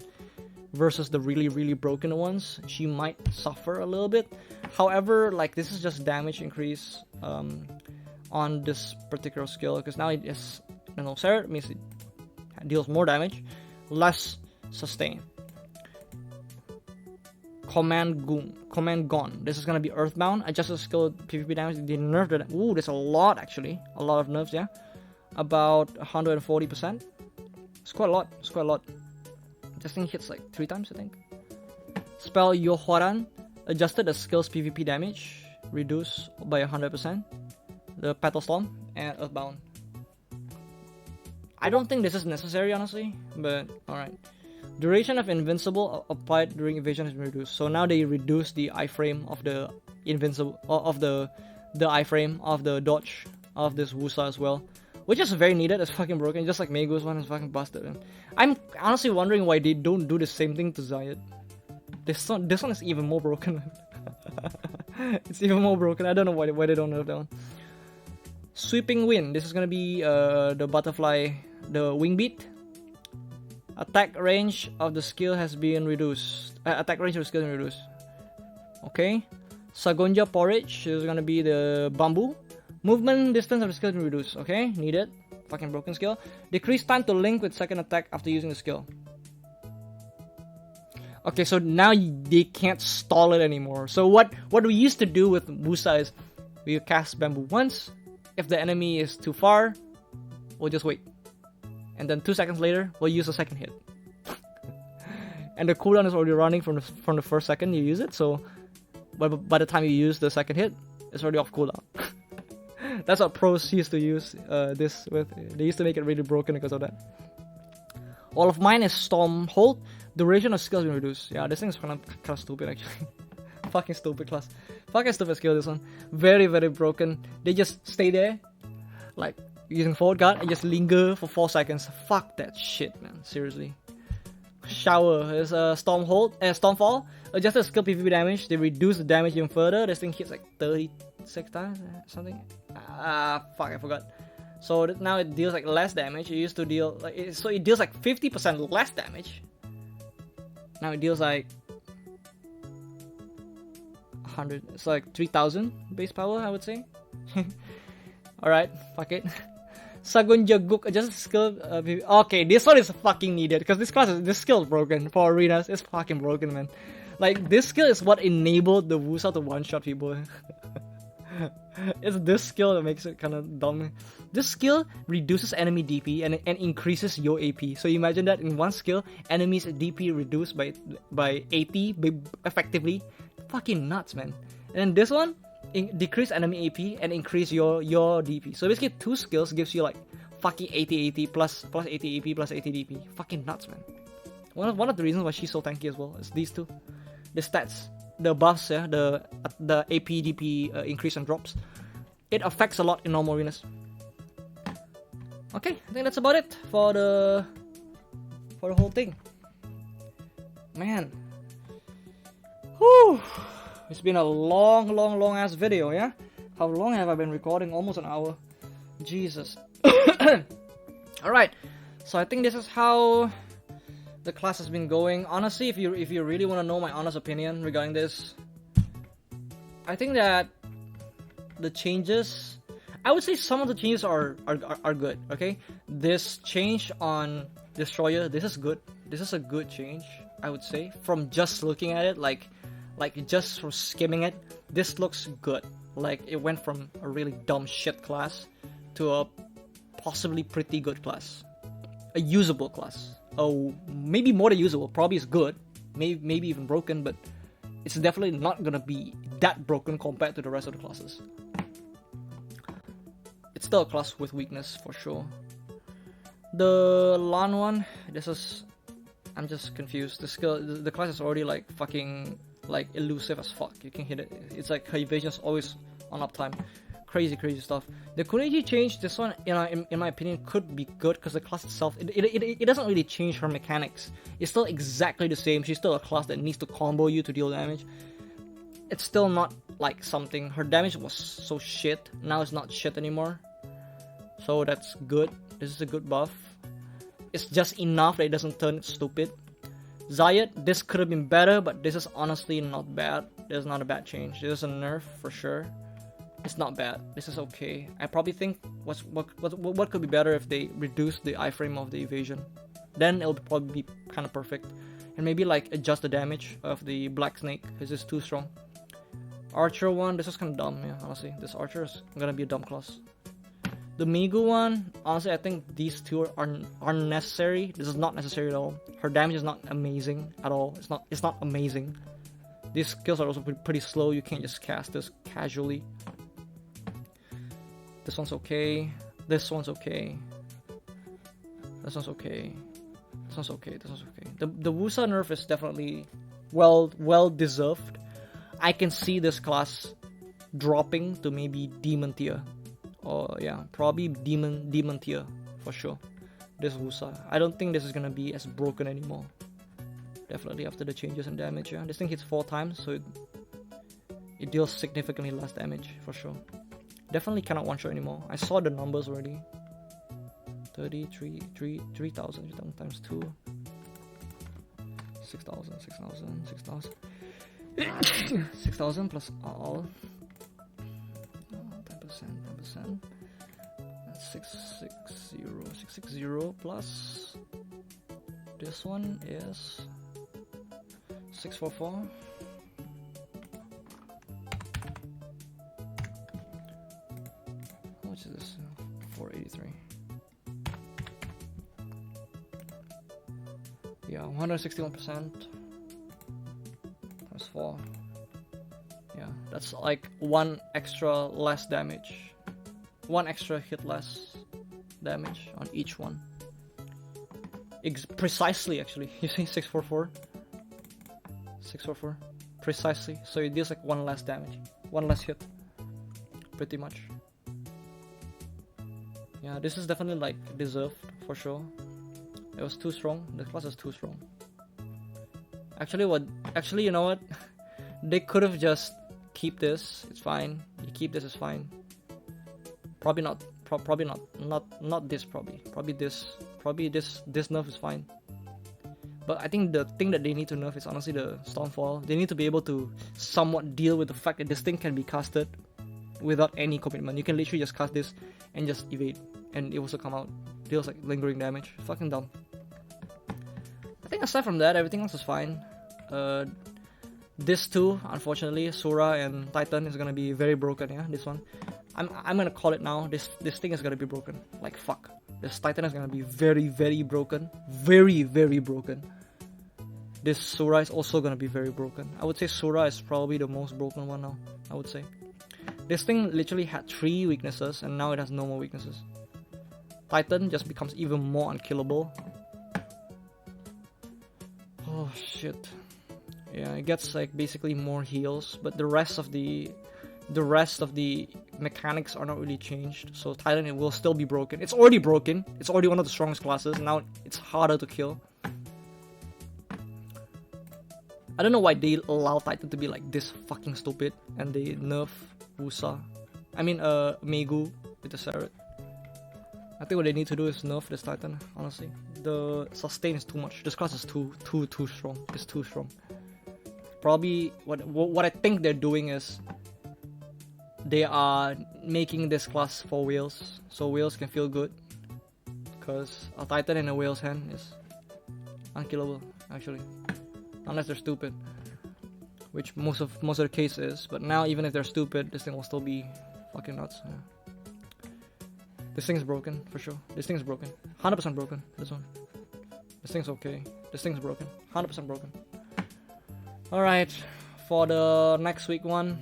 versus the really, really broken ones, she might suffer a little bit. However, like this is just damage increase on this particular skill, because now it is, Serret means it deals more damage, less sustain. Command Gone. This is gonna be Earthbound. Adjusted skill PvP damage. They nerfed it. Ooh, there's a lot actually. A lot of nerfs, yeah. About 140%. It's quite a lot. It's quite a lot. This thing hits like 3 times, I think. Spell Yohwaran. Adjusted the skill's PvP damage. Reduced by 100%. The Petal Storm and Earthbound. I don't think this is necessary, honestly, but alright. Duration of invincible applied during evasion has been reduced. So now they reduce the iframe of the invincible of the iframe of the dodge of this Woosa as well, which is very needed. It's fucking broken, just like Megu's one is fucking busted. And I'm honestly wondering why they don't do the same thing to Zayat. This one is even more broken. It's even more broken. I don't know why they don't nerf that one. Sweeping Wind. This is gonna be the butterfly, the wing beat. Attack range of the skill has been reduced. Attack range of the skill has been reduced. Okay. Sagonja Porridge is gonna be the bamboo. Movement distance of the skill has been reduced. Okay, needed. Fucking broken skill. Decrease time to link with second attack after using the skill. Okay, so now they can't stall it anymore. So what we used to do with Woosa is we cast bamboo once. If the enemy is too far, we'll just wait. And then 2 seconds later, we'll use the second hit. And the cooldown is already running from the first second you use it, so by the time you use the second hit, it's already off cooldown. That's what pros used to use this with. They used to make it really broken because of that. All of mine is Stormhold. Duration of skill has been reduced. Yeah, this thing is kind of stupid actually. Fucking stupid class. Fucking stupid skill, this one. Very, very broken. They just stay there, like using forward guard, and just linger for 4 seconds. Fuck that shit, man. Seriously. Shower is Stormfall. Adjusted skill PvP damage. They reduce the damage even further. This thing hits like 36 times, something. Fuck, I forgot. So now it deals like less damage. It used to deal like so it deals like 50% less damage. Now it deals like 100. It's like 3000 base power, I would say. Alright, fuck it. Sagunja Guk, just skill. Okay, this one is fucking needed because this skill is broken for arenas. It's fucking broken, man. Like, this skill is what enabled the Woosa to one-shot people. It's this skill that makes it kind of dumb. This skill reduces enemy DP and increases your AP. So imagine that in one skill, enemies DP reduced by AP effectively. Fucking nuts, man. And then this one, decrease enemy AP and increase your DP. So basically, 2 skills gives you like fucking 80 AP plus 80 AP plus 80 DP. Fucking nuts, man. One of the reasons why she's so tanky as well is these two, the stats, the buffs, yeah, the AP DP increase and drops. It affects a lot in normal arenas. Okay, I think that's about it for the whole thing. Man, whew. It's been a long ass video, yeah? How long have I been recording? Almost an hour. Jesus. Alright, so I think this is how the class has been going. Honestly, if you really want to know my honest opinion regarding this, I think that the changes, I would say some of the changes are good, okay? This change on Destroyer, this is good. This is a good change, I would say. From just looking at it, like just from skimming it, this looks good. Like, it went from a really dumb shit class to a possibly pretty good class. A usable class. Oh, maybe more than usable. Probably is good. Maybe even broken, but it's definitely not gonna be that broken compared to the rest of the classes. It's still a class with weakness for sure. The Lahn one, I'm just confused. The class is already like fucking like elusive as fuck. You can hit it. It's like her evasion is always on uptime. Crazy stuff. The Kunoichi change, this one, in my opinion, could be good because the class itself, it doesn't really change her mechanics. It's still exactly the same. She's still a class that needs to combo you to deal damage. It's still not like something. Her damage was so shit. Now it's not shit anymore. So that's good. This is a good buff. It's just enough that it doesn't turn stupid. Zayat, this could have been better, but this is honestly not bad. This is not a bad change. This is a nerf for sure. It's not bad. This is okay. I probably think what could be better if they reduce the iframe of the evasion. Then it'll probably be kind of perfect. And maybe like adjust the damage of the black snake because it's too strong. Archer one, this is kind of dumb, yeah, honestly. This archer is gonna be a dumb class. The Megu one, honestly, I think these two are necessary. This is not necessary at all. Her damage is not amazing at all. It's not amazing. These skills are also pretty slow. You can't just cast this casually. This one's okay. This one's okay. This one's okay. This one's okay. This one's okay. The Woosa nerf is definitely well deserved. I can see this class dropping to maybe demon tier Or yeah, probably demon tier for sure. This Woosa. I don't think this is gonna be as broken anymore. Definitely after the changes in damage. Yeah, this thing hits 4 times, so it deals significantly less damage for sure. Definitely cannot one shot anymore. I saw the numbers already. 3,000 times 2. 6,000, 6,000, 6,000. 6,000 plus all. 10%, 10%. That's 660 plus. This one is 644. How much is this? 483. Yeah, 161% times 4. Yeah, that's like 1 extra less damage. 1 extra hit less damage on each one. Precisely, actually. You see 644? 644. Precisely. So it deals like 1 less damage. 1 less hit. Pretty much. Yeah, this is definitely like deserved for sure. It was too strong. The class is too strong. Actually, you know what? They could have just keep this. It's fine. You keep this is fine. Probably not. Probably not. Not this. Probably this. Probably this nerf is fine. But I think the thing that they need to nerf is honestly the Stormfall. They need to be able to somewhat deal with the fact that this thing can be casted without any commitment. You can literally just cast this and just evade, and it will also come out. Deals like lingering damage. Fucking dumb. I think aside from that, everything else is fine. This too, unfortunately, Surah and Titan is gonna be very broken. Yeah, this one. I'm gonna call it now. This thing is gonna be broken. Like fuck. This Titan is gonna be very, very broken. Very, very broken. This Surah is also gonna be very broken. I would say Surah is probably the most broken one now. I would say. This thing literally had 3 weaknesses and now it has no more weaknesses. Titan just becomes even more unkillable. Oh shit. Yeah, it gets like basically more heals, but the rest of the mechanics are not really changed. So Titan, it will still be broken. It's already broken. It's already one of the strongest classes. Now it's harder to kill. I don't know why they allow Titan to be like this fucking stupid and they nerf Woosa. I mean Megu with the Surah. I think what they need to do is nerf this Titan, honestly. The sustain is too much. This class is too strong. It's too strong. Probably what I think they're doing is they are making this class for whales, so whales can feel good. Because a Titan in a whale's hand is unkillable, actually, unless they're stupid, which most of the case is. But now, even if they're stupid, this thing will still be fucking nuts. Yeah. This thing's broken for sure. This thing's broken, 100% broken. This one. This thing's okay. This thing's broken, 100% broken. All right, for the next week one.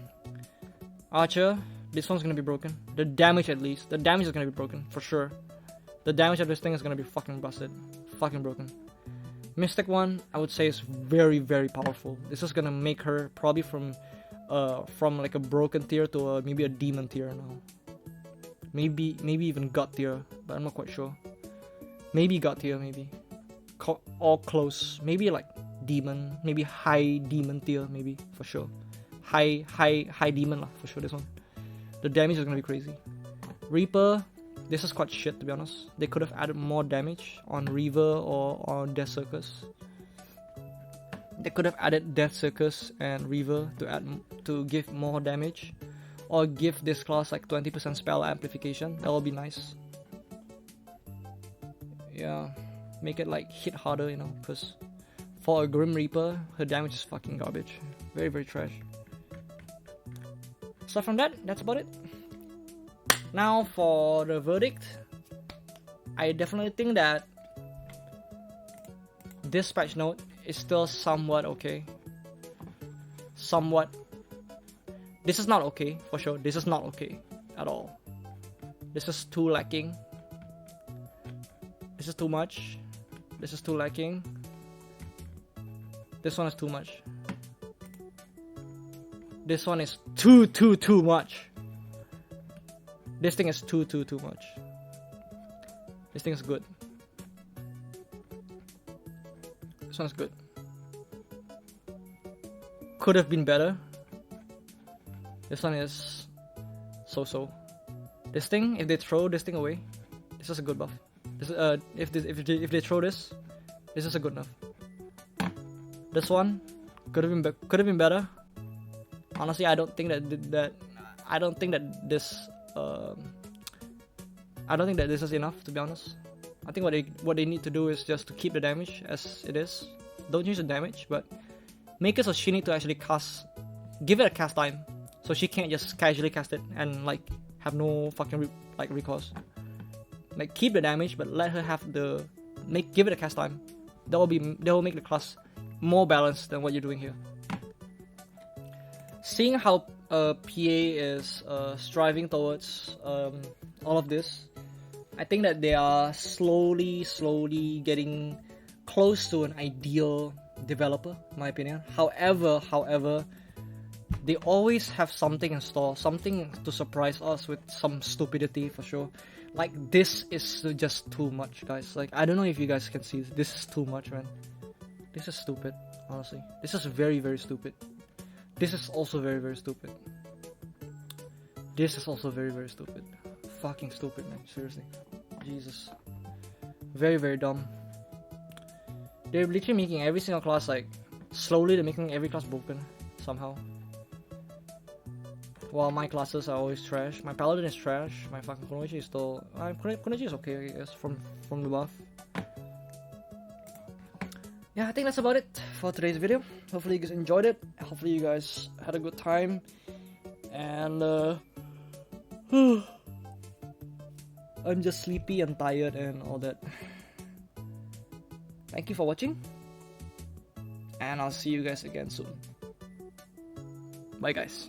Archer, this one's gonna be broken. The damage at least. The damage is gonna be broken, for sure. The damage of this thing is gonna be fucking busted. Fucking broken. Mystic one, I would say is very, very powerful. This is gonna make her probably from like a broken tier to maybe a demon tier now. Maybe even god tier, but I'm not quite sure. Maybe god tier, maybe. Or close. Maybe like demon, maybe high demon tier, maybe, for sure. High demon lah, for sure, this one. The damage is gonna be crazy. Reaper, this is quite shit to be honest. They could have added more damage on Reaver or on Death Circus. They could have added Death Circus and Reaver to give more damage. Or give this class like 20% spell amplification. That would be nice. Yeah. Make it like hit harder, you know, because for a Grim Reaper, her damage is fucking garbage. Very, very trash. So from that's about it. Now for the verdict, I definitely think that this patch note is still somewhat okay. Somewhat. This is not okay, for sure. This is not okay at all. This is too lacking. This is too much. This is too lacking. This one is too much. This one is too much. This thing is too much. This thing is good. This one's good. Could have been better. This one is so. This thing, if they throw this thing away, this is a good buff. This if they throw this is a good enough. This one could have been better. Honestly, I don't think that I don't think that this is enough, to be honest. I think what they need to do is just to keep the damage as it is. Don't use the damage, but make it so she need to actually cast, give it a cast time, so she can't just casually cast it and like have no fucking recourse. Like keep the damage, but let her have give it a cast time. That will make the class more balanced than what you're doing here. Seeing how PA is striving towards all of this, I think that they are slowly getting close to an ideal developer, in my opinion. However, they always have something in store, something to surprise us with some stupidity for sure. Like this is just too much, guys. Like I don't know if you guys can see this. This is too much, man. This is stupid, honestly. This is very stupid. This is also very stupid. This is also very stupid. Fucking stupid, man. Seriously. Jesus. Very dumb. They're literally making every single class like slowly. They're making every class broken somehow. While my classes are always trash. My paladin is trash. My fucking Kunoichi is still. Kunoichi is okay, I guess, from the buff. Yeah, I think that's about it for today's video. Hopefully you guys enjoyed it. Hopefully you guys had a good time. And I'm just sleepy and tired and all that. Thank you for watching. And I'll see you guys again soon. Bye guys.